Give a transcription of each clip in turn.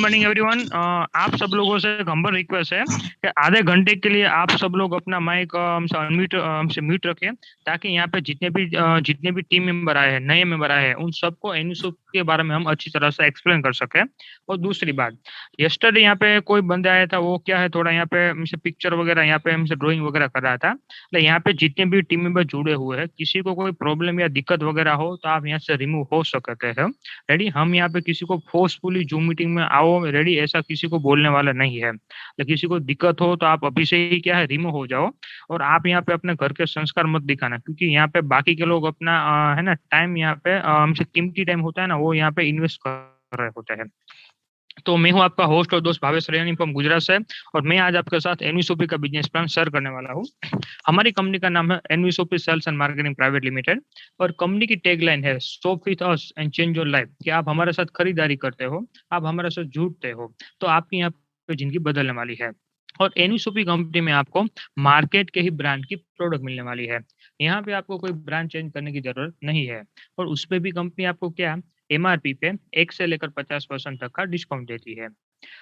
Morning everyone. आप सब लोगों से एक हम्बल रिक्वेस्ट है कि आधे घंटे के लिए आप सब लोग अपना माइक हमसे अनम्यूट हमसे म्यूट रखें, ताकि यहाँ पे जितने भी टीम मेंबर आए हैं, नए मेंबर आए हैं, उन सबको एनयूसुप के बारे में हम अच्छी तरह से एक्सप्लेन कर सकें। और दूसरी बात, यस्टरडे यहाँ पे कोई बंदा आया था, वो क्या है, थोड़ा यहाँ पे हमसे पिक्चर वगैरह, यहाँ पे हमसे ड्राइंग वगैरह कर रहा था। तो यहाँ पे जितने भी टीम मेंबर जुड़े हुए हैं, किसी को कोई प्रॉब्लम या दिक्कत वगैरह हो तो आप यहाँ से रिमूव हो सकते हैं। रेडी, हम यहाँ पे किसी को फोर्सफुली जूम मीटिंग में आओ रेडी ऐसा किसी को बोलने वाला नहीं है। तो किसी को दिक्कत हो तो आप अभी से ही क्या है, रिमूव हो जाओ। और आप यहाँ पे अपने घर के संस्कार मत दिखाना, क्योंकि यहाँ पे बाकी के लोग अपना है ना टाइम, यहाँ पे हमसे कीमती टाइम होता है ना, वो यहाँ पे इन्वेस्ट कर रहे होते हैं। तो मैं हूँ आपका होस्ट और दोस्त भावेश रैनी फ्रॉम गुजरात से, और मैं आज आपके साथ एनवीसोपी का बिजनेस प्लान शेयर करने वाला हूँ। हमारी कंपनी का नाम है एनवीसोपी sales and marketing private limited, और कंपनी की टैगलाइन है shop with us and change your life. कि आप हमारे साथ खरीदारी करते हो, आप हमारे साथ जुड़ते हो, तो आपकी यहाँ पे जिंदगी बदलने वाली है। और एनवीसोपी कंपनी में आपको मार्केट के ही ब्रांड की प्रोडक्ट मिलने वाली है। यहाँ पे आपको कोई ब्रांड चेंज करने की जरूरत नहीं है। और उस पे भी कंपनी आपको क्या, एमआरपी पे 1 से लेकर 50% तक का डिस्काउंट देती है।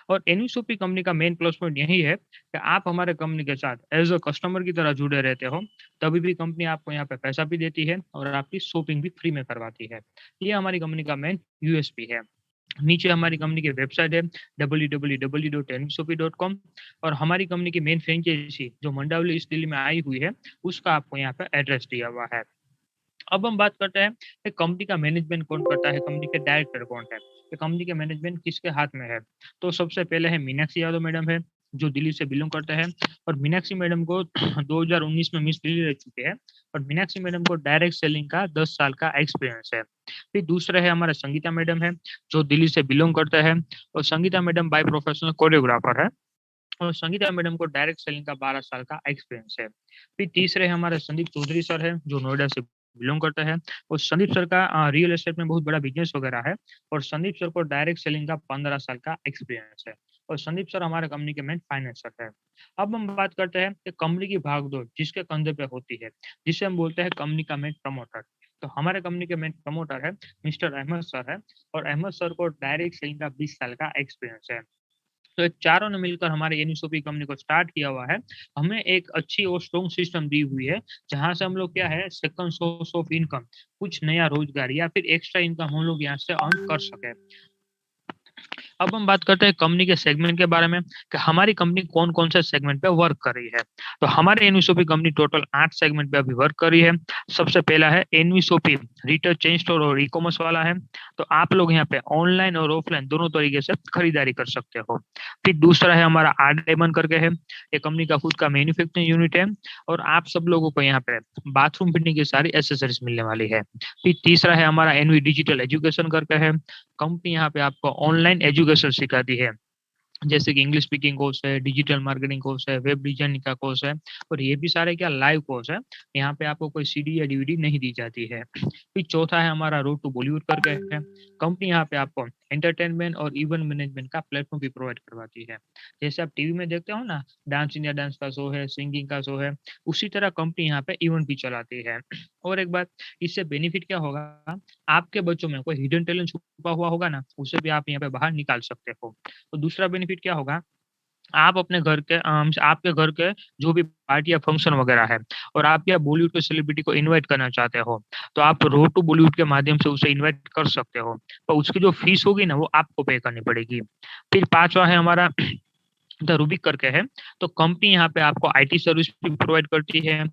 और एनवीसोपी कंपनी का मेन प्लस पॉइंट यही है कि आप हमारे कंपनी के साथ एज अ कस्टमर की तरह जुड़े रहते हो, तभी भी कंपनी आपको यहाँ पे पैसा भी देती है और आपकी शॉपिंग भी फ्री में करवाती है। ये हमारी कंपनी का मेन यूएसपी है। नीचे हमारी कंपनी की वेबसाइट है www.nvsop.com, और हमारी कंपनी की मेन फ्रेंचाइजी जो मंडावली इस दिल्ली में आई हुई है, उसका आपको यहाँ पे एड्रेस दिया हुआ है। अब हम बात करते हैं कि कंपनी का मैनेजमेंट कौन करता है, कंपनी के डायरेक्टर कौन है, कि कंपनी के मैनेजमेंट किसके हाथ में है। तो सबसे पहले है मीनाक्षी यादव मैडम है, जो दिल्ली से बिलोंग करते हैं। और मीनाक्षी मैडम को 2019 में मिस दिल्ली रह चुके हैं। और मीनाक्षी मैडम को डायरेक्ट सेलिंग का 10 साल का एक्सपीरियंस है। फिर दूसरे है हमारा संगीता मैडम है, जो दिल्ली से बिलोंग करते हैं। और Sangeeta madam by professional choreographer है। और संगीता मैडम को डायरेक्ट सेलिंग का 12 साल का एक्सपीरियंस है। फिर तीसरे हमारे संदीप चौधरी सर है, जो नोएडा से बिलोंग करता है। और संदीप सर का रियल एस्टेट में बहुत बड़ा बिजनेस वगैरह है। और संदीप सर को डायरेक्ट सेलिंग का 15 साल का एक्सपीरियंस है। और संदीप सर हमारे कंपनी के मेन फाइनेंसर है। अब हम बात करते हैं कि कंपनी की भागदौड़ जिसके कंधे पे होती है, जिसे हम बोलते हैं कंपनी का मेन प्रमोटर। तो हमारे कंपनी के मेन प्रमोटर है मिस्टर अहमद सर है। और अहमद सर को डायरेक्ट सेलिंग का 20 साल का एक्सपीरियंस है। तो ये चारों ने मिलकर हमारे एनवीसोपी कंपनी को स्टार्ट किया हुआ है। हमें एक अच्छी और स्ट्रॉन्ग सिस्टम दी हुई है, जहां से हम लोग क्या है, सेकंड सोर्स ऑफ इनकम, कुछ नया रोजगार या फिर एक्स्ट्रा इनकम हम लोग यहाँ से अर्न कर सके। अब हम बात करते हैं कंपनी के सेगमेंट के बारे में, कि हमारी कंपनी कौन कौन से सेगमेंट पे वर्क कर रही है। तो हमारे एनवीसोपी कंपनी टोटल 8 सेगमेंट पे अभी वर्क कर रही है। सबसे पहला है एनवीसोपी रिटेल चेन स्टोर और ई कॉमर्स वाला है। तो आप लोग यहाँ पे ऑनलाइन और ऑफलाइन दोनों तरीके से खरीदारी कर सकते हो। फिर दूसरा है हमारा आर डायमंड करके है, ये कंपनी का खुद का मैन्युफैक्चरिंग यूनिट है। और आप सब लोगों को यहाँ पे बाथरूम फिटिंग की सारी एसेसरीज मिलने वाली है। फिर तीसरा है हमारा एनवी डिजिटल एजुकेशन करके है, कंपनी यहाँ पे आपको ऑनलाइन एजुकेशन सिखाती है, जैसे कि इंग्लिश स्पीकिंग कोर्स है, डिजिटल मार्केटिंग कोर्स है, वेब डिजाइनिंग का कोर्स है। और ये भी सारे क्या लाइव कोर्स है, यहाँ पे आपको कोई सीडी या डीवीडी नहीं दी जाती है। फिर चौथा है हमारा रोड टू बॉलीवुड करके है, कंपनी यहाँ पे आपको एंटरटेनमेंट और इवेंट मैनेजमेंट का प्लेटफॉर्म भी प्रोवाइड करवाती है। जैसे आप टीवी में देखते हो ना, डांस इंडिया डांस का शो है, सिंगिंग का शो है, उसी तरह कंपनी यहाँ पे इवेंट भी चलाती है। और एक बात, इससे बेनिफिट क्या होगा, आपके बच्चों में कोई हिडन टैलेंट छुपा हुआ होगा ना, उसे भी आप यहाँ पे बाहर निकाल सकते हो। तो दूसरा बेनिफिट क्या होगा, आप अपने घर के आपके घर के जो भी पार्टी या फंक्शन वगैरह है, और आप या बॉलीवुड के सेलिब्रिटी को इनवाइट करना चाहते हो, तो आप रोड टू बॉलीवुड के माध्यम से उसे इनवाइट कर सकते हो। पर उसकी जो फीस होगी ना, वो आपको पे करनी पड़ेगी। फिर पांचवा है हमारा द रूबिक करके है, तो कंपनी यहाँ पे आपको आईटी सर्विस भी प्रोवाइड करती है।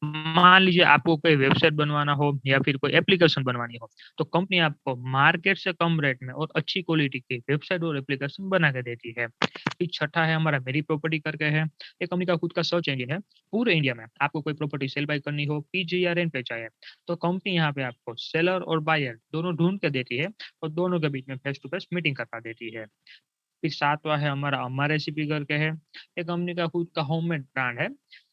मान लीजिए आपको कोई वेबसाइट बनवाना हो या फिर कोई एप्लीकेशन बनवानी हो, तो कंपनी आपको मार्केट से कम रेट में और अच्छी क्वालिटी की वेबसाइट और एप्लीकेशन बना के देती है। फिर छठा है हमारा मेरी प्रॉपर्टी करके है, ये कंपनी का खुद का सर्च इंजन है। पूरे इंडिया में आपको कोई प्रॉपर्टी सेल बाय करनी हो, पीजी या रेंट पे चाहिए, तो कंपनी यहाँ पे आपको सेलर और बायर दोनों ढूंढ के देती है, और दोनों के बीच में फेस टू फेस मीटिंग करवा देती है। फिर सातवां है हमारा अम्मा रेसिपी करके है, ये कंपनी का खुद का होममेड ब्रांड है,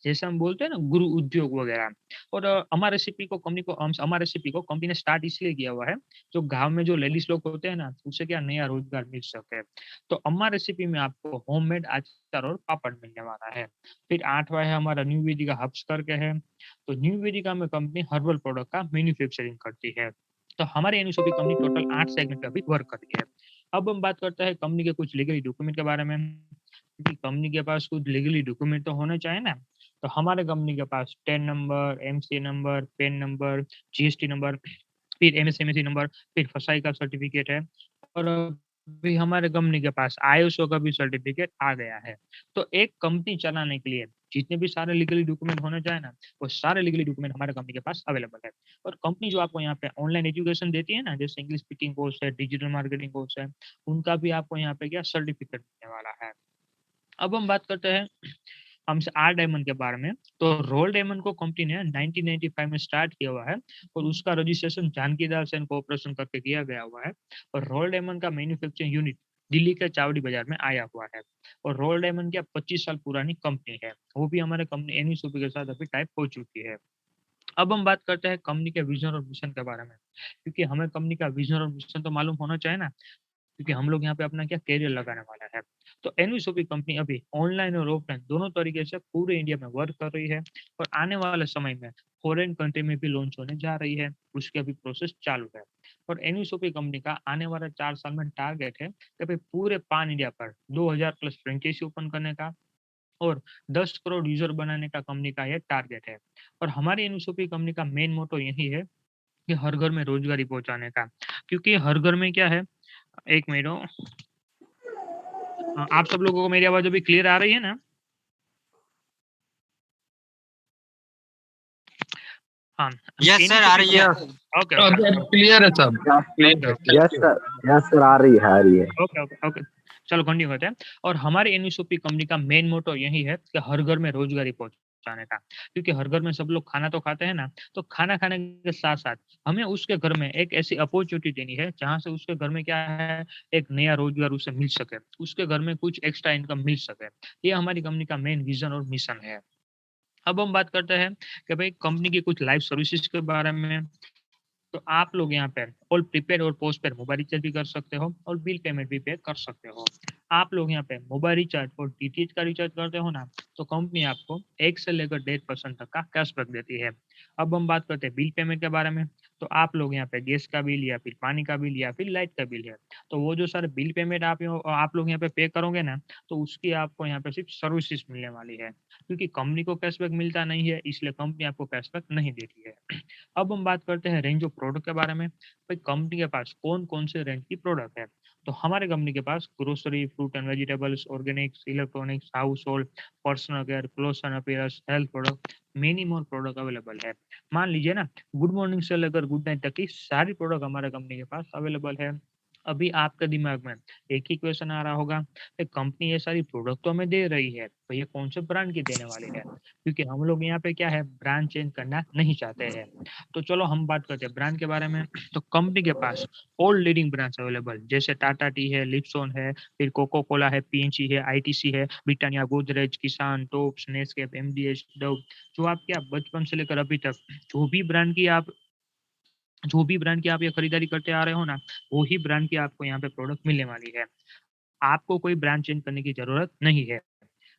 जैसे हम बोलते हैं ना गुरु उद्योग वगैरह। और अम्मा रेसिपी को कंपनी ने स्टार्ट इसलिए किया हुआ है, जो गांव में जो लेडीज लोग होते हैं ना, उसे क्या नया रोजगार मिल सके। तो अम्मा रेसिपी में आपको होममेड अचार और पापड़ मिलने वाला है। फिर आठवां है हमारा न्यू वेदिका हब्स करके है, तो न्यू वेदिका में कंपनी हर्बल प्रोडक्ट का मैन्युफैक्चरिंग करती है। तो हमारे एनवीसोपी कंपनी टोटल 8 सेगमेंट पे अभी वर्क कर रही है। अब हम बात करते हैं कंपनी के कुछ लीगली डॉक्यूमेंट के बारे में, क्योंकि कंपनी के पास कुछ लीगली डॉक्यूमेंट तो होने चाहिए ना। तो हमारे कंपनी के पास TAN number, MC number, PAN number, GST number, फिर एमएसएमई नंबर, फिर फसाई का सर्टिफिकेट है, और अभी हमारे कंपनी के पास आईएसओ का भी सर्टिफिकेट आ गया है। तो एक कंपनी चलाने के लिए जितने भी सारे लीगली डॉक्यूमेंट होने चाहिए ना, वो सारे लीगली डॉक्यूमेंट हमारे कंपनी के पास अवेलेबल है। और कंपनी जो आपको यहाँ पे ऑनलाइन एजुकेशन देती है ना, जैसे इंग्लिश स्पीकिंग कोर्स है, डिजिटल मार्केटिंग कोर्स है, उनका भी आपको यहाँ पे क्या सर्टिफिकेट मिलने वाला है। अब हम बात करते हैं हमसे आर डायमंड के बारे में। तो रोल डायमंड को कंपनी ने 1995 में स्टार्ट किया हुआ है, और उसका registration Janki Das and cooperation करके किया गया हुआ है। और रोल डायमंड का मैन्युफैक्चरिंग यूनिट दिल्ली के चावड़ी बाजार में आया हुआ है। और रोल डायमंड क्या 25 साल पुरानी कंपनी है, वो भी हमारे कंपनी एनवीसोपी के साथ अभी टाइप हो चुकी है। अब हम बात करते हैं कंपनी के विजन और मिशन के बारे में, क्योंकि हमें कंपनी का विजन और मिशन तो मालूम होना चाहिए ना, क्योंकि हम लोग यहाँ पे अपना क्या करियर लगाने वाला है। तो एनवीसोपी कंपनी अभी ऑनलाइन और ऑफलाइन दोनों तरीके से पूरे इंडिया में वर्क कर रही है, और आने वाले समय में फॉरेन कंट्री में भी लॉन्च होने जा रही है, उसकी अभी प्रोसेस चालू है। और एनवीसोपी कंपनी का आने वाला 4 साल में टारगेट है कि भाई पूरे पान इंडिया पर 2000 प्लस फ्रेंचाइजी ओपन करने का, और 10 करोड़ यूजर बनाने का कंपनी का ये टारगेट है। और हमारी एनवीसोपी कंपनी का मेन मोटो यही है कि हर घर में रोजगारी पहुंचाने का, क्योंकि हर घर में क्या है, एक मिनट हो, आप सब लोगों को मेरी आवाज अभी क्लियर आ रही है ना? हाँ, यस सर, आ एनवीसोपी रही है। यस ओके ओके अब क्लियर है सब। ओके ओके यस सर आ रही है आ रही है। ओके ओके ओके, चलो कंटिन्यू करते हैं। और हमारी एनवीसोपी कंपनी का मेन मोटो यही है कि हर घर में रोजगारी पहुंचाने का, क्योंकि हर घर में सब लोग खाना तो खाते हैं ना, तो खाना खाने के साथ साथ हमें उसके घर में एक ऐसी अपॉर्चुनिटी देनी है जहां से उसके घर में क्या है, एक नया रोजगार उसे मिल सके, उसके घर में कुछ एक्स्ट्रा इनकम मिल सके। ये हमारी कंपनी का मेन विजन और मिशन है। अब हम बात करते हैं कि भाई कंपनी की कुछ लाइव सर्विसेज के बारे में। तो आप लोग यहाँ पे ऑल प्रीपेड और पोस्ट पेड मोबाइल रिचार्ज भी कर सकते हो, और बिल पेमेंट भी पे कर सकते हो। आप लोग यहाँ पे मोबाइल रिचार्ज और डीटीएच का रिचार्ज करते हो ना, तो कंपनी आपको 1 से लेकर 1.5% तक का कैशबैक देती है। अब हम बात करते हैं बिल पेमेंट के बारे में। तो आप लोग यहाँ पे गैस का बिल, या फिर पानी का बिल, या फिर लाइट का बिल है, तो वो जो सारे बिल पेमेंट आप लोग यहाँ पे पे करोगे ना, तो उसकी आपको यहाँ पे सिर्फ सर्विसेज मिलने वाली है, क्योंकि कंपनी को कैशबैक मिलता नहीं है, इसलिए कंपनी आपको कैशबैक नहीं देती है। अब हम बात करते हैं रेंज ऑफ प्रोडक्ट के बारे में। भाई कंपनी के पास कौन कौन से रेंज की प्रोडक्ट है। तो हमारे कंपनी के पास grocery, fruit and vegetables, organics, electronics, household, personal care, clothes and appearance, health product, many more product available है। मान लीजिए ना, गुड मॉर्निंग से लेकर गुड नाइट तक की सारी प्रोडक्ट हमारे कंपनी के पास अवेलेबल है। अभी आपके दिमाग में एक ही क्वेश्चन आ रहा होगा, कंपनी ये सारी प्रोडक्ट तो हमें दे रही है, तो ये कौन से ब्रांड की देने वाली है, क्योंकि हम लोग यहाँ पे क्या है, ब्रांड चेंज करना नहीं चाहते हैं। तो चलो हम बात करते हैं ब्रांड के बारे में। तो कंपनी के पास ऑल लीडिंग ब्रांड्स अवेलेबल, जैसे टाटा टी है, लिप्सॉन है, फिर कोको कोला है, पीएनजी है, आईटीसी है, ब्रिटानिया, गोदरेज, किसान, टॉप्स, नेस्केफ, एमडीएच, डव। जो आप क्या बचपन से लेकर अभी तक जो भी ब्रांड की आप जो भी ब्रांड की आप ये खरीदारी करते आ रहे हो ना, वो ही ब्रांड की आपको यहाँ पे प्रोडक्ट मिलने वाली है। आपको कोई ब्रांड चेंज करने की जरूरत नहीं है।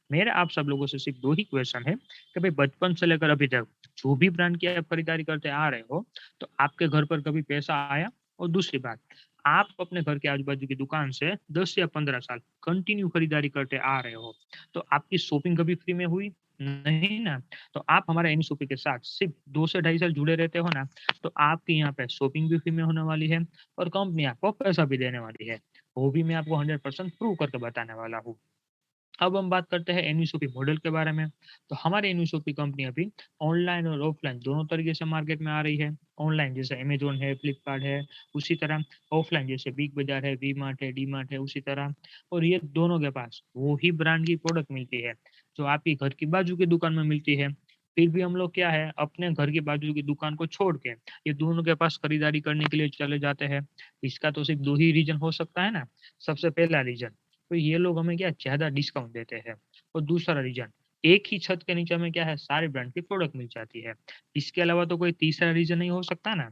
मेरा आप सब लोगों से सिर्फ 2 ही क्वेश्चन है कि भाई बचपन से लेकर अभी तक जो भी ब्रांड की आप खरीदारी करते आ रहे हो, तो आपके घर पर कभी पैसा आया? और दूसरी बात, आप अपने घर के आजू-बाजू की दुकान से 10 या 15 साल कंटिन्यू खरीदारी करते आ रहे हो, तो आपकी शॉपिंग कभी फ्री में हुई? नहीं ना। तो आप हमारे एनी शॉपिंग के साथ सिर्फ 2 से ढाई साल जुड़े रहते हो ना, तो आपकी यहाँ पे शॉपिंग भी फ्री में होने वाली है, और कंपनी आपको पैसा भी देने वाली है। वो भी मैं आपको 100% प्रूव करके बताने वाला हूँ। अब हम बात करते हैं एनवीसोपी मॉडल के बारे में। तो हमारी एनवीसोपी कंपनी अभी ऑनलाइन और ऑफलाइन दोनों तरीके से मार्केट में आ रही है। ऑनलाइन जैसे अमेजोन है, फ्लिपकार्ट है, उसी तरह ऑफलाइन जैसे बिग बाजार है, वी मार्ट है, डी मार्ट है, उसी तरह। और ये दोनों के पास वो ही ब्रांड की प्रोडक्ट मिलती है जो आपकी घर की बाजू की दुकान में मिलती है। फिर भी हम लोग क्या है, अपने घर की बाजू की दुकान को छोड़ के ये दोनों के पास खरीदारी करने के लिए चले जाते हैं। इसका तो सिर्फ 2 ही रीजन हो सकता है ना। सबसे पहला रीजन, तो ये लोग हमें क्या ज़्यादा डिस्काउंट देते हैं, और दूसरा रीज़न, एक ही छत के नीचे हमें क्या है, सारे ब्रांड की प्रोडक्ट मिल जाती है। इसके अलावा तो कोई तीसरा रीज़न नहीं हो सकता ना।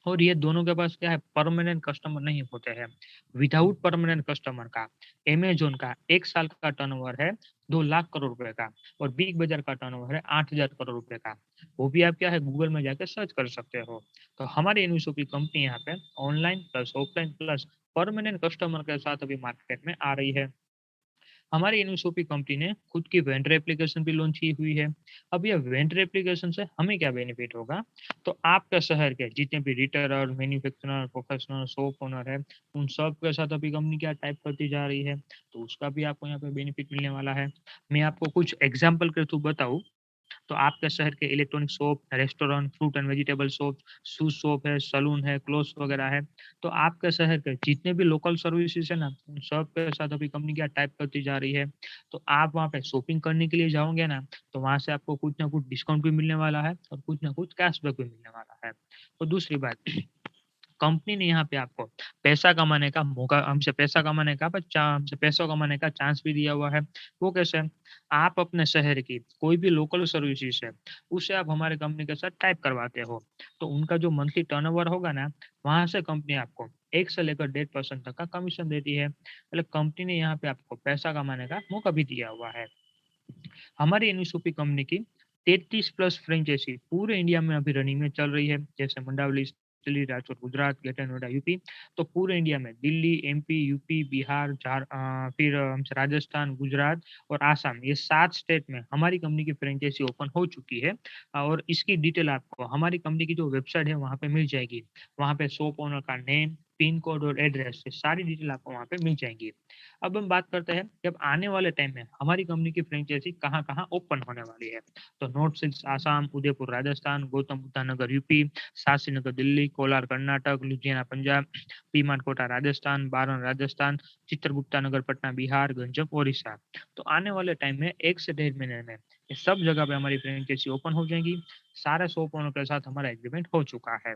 और ये दोनों के पास क्या है, परमानेंट कस्टमर नहीं होते हैं। विदाउट परमानेंट कस्टमर का अमेज़न का 1 साल का टर्नओवर है 2 लाख करोड़ रुपए का, और बिग बाज़ार का टर्नओवर है 8,000 करोड़ रुपए का। वो भी आप क्या है, गूगल में जाके सर्च कर सकते हो। तो हमारी इन्वेस्टों की कंपनी यहाँ पे online plus offline plus permanent customer के साथ अभी मार्केट में आ रही है। हमारी इनशॉपी कंपनी ने खुद की वेंडर एप्लीकेशन भी लॉन्च की हुई है। अब ये वेंडर एप्लीकेशन से हमें क्या बेनिफिट होगा, तो आपके शहर के जितने भी retailer, manufacturer, professional, shop owner है, उन सब के साथ अभी कंपनी क्या टाइप करती जा रही है, तो उसका भी आपको यहाँ पे बेनिफिट मिलने वाला है। मैं आपको कुछ एग्जाम्पल के थ्रू बताऊँ, तो आपके शहर के electronic shop, restaurant, fruit and vegetable shop, shoes shop है, सैलून है, क्लॉथ्स वगैरह है। तो आपके शहर के जितने भी लोकल सर्विसेज़ है ना, उन सब के साथ अभी कंपनी क्या टाइप करती जा रही है। तो आप वहाँ पे शॉपिंग करने के लिए जाओगे ना, तो वहाँ से आपको कुछ ना कुछ डिस्काउंट भी मिलने वाला है और कुछ ना कुछ कैशबैक भी मिलने वाला है। और दूसरी बात, कंपनी ने यहाँ पे आपको पैसा कमाने का मौका, हमसे पैसा कमाने का बच्चा हमसे पैसा कमाने का चांस भी दिया हुआ है। वो कैसे? आप अपने शहर की कोई भी लोकल सर्विसेज है, उसे आप हमारे कंपनी के साथ टाइप करवाते हो, तो उनका जो मंथली टर्नओवर होगा ना, वहाँ से कंपनी आपको 1 से लेकर 1.5% तक का कमीशन देती है। मतलब कंपनी ने यहाँ पे आपको पैसा कमाने का मौका भी दिया हुआ है। हमारी इनिसोपी कंपनी की 33 प्लस फ्रेंचाइजी पूरे इंडिया में अभी रनिंग में चल रही है, जैसे मंडावली, दिल्ली, राजकोट, गुजरात, ग्रेटर नोएडा, यूपी। तो पूरे इंडिया में दिल्ली, एमपी, यूपी, बिहार, फिर हमसे राजस्थान, गुजरात और आसाम, ये 7 स्टेट में हमारी कंपनी की फ्रेंचाइजी ओपन हो चुकी है। और इसकी डिटेल आपको हमारी कंपनी की जो वेबसाइट है वहाँ पे मिल जाएगी। वहाँ पे शॉप ओनर का नेम, पिन कोड और एड्रेस, ये सारी डिटेल आपको वहाँ पे मिल जाएंगी। अब हम बात करते हैं कि अब आने वाले टाइम में हमारी कंपनी की फ्रेंचाइजी कहाँ-कहाँ ओपन होने वाली है। तो नॉर्थ सिल्क्स आसाम, उदयपुर राजस्थान, गौतम बुद्धा नगर यूपी, शास्त्री दिल्ली, कोलार कर्नाटक, लुधियाना पंजाब, पीमानकोटा राजस्थान, बारन राजस्थान, चित्रगुप्ता नगर पटना बिहार, गंजम ओडिशा। तो आने वाले टाइम में 1 से 1.5 महीने में ये सब जगह पे हमारी फ्रेंचाइजी ओपन हो जाएगी। सारे शॉप ओनर के साथ हमारा एग्रीमेंट हो चुका है।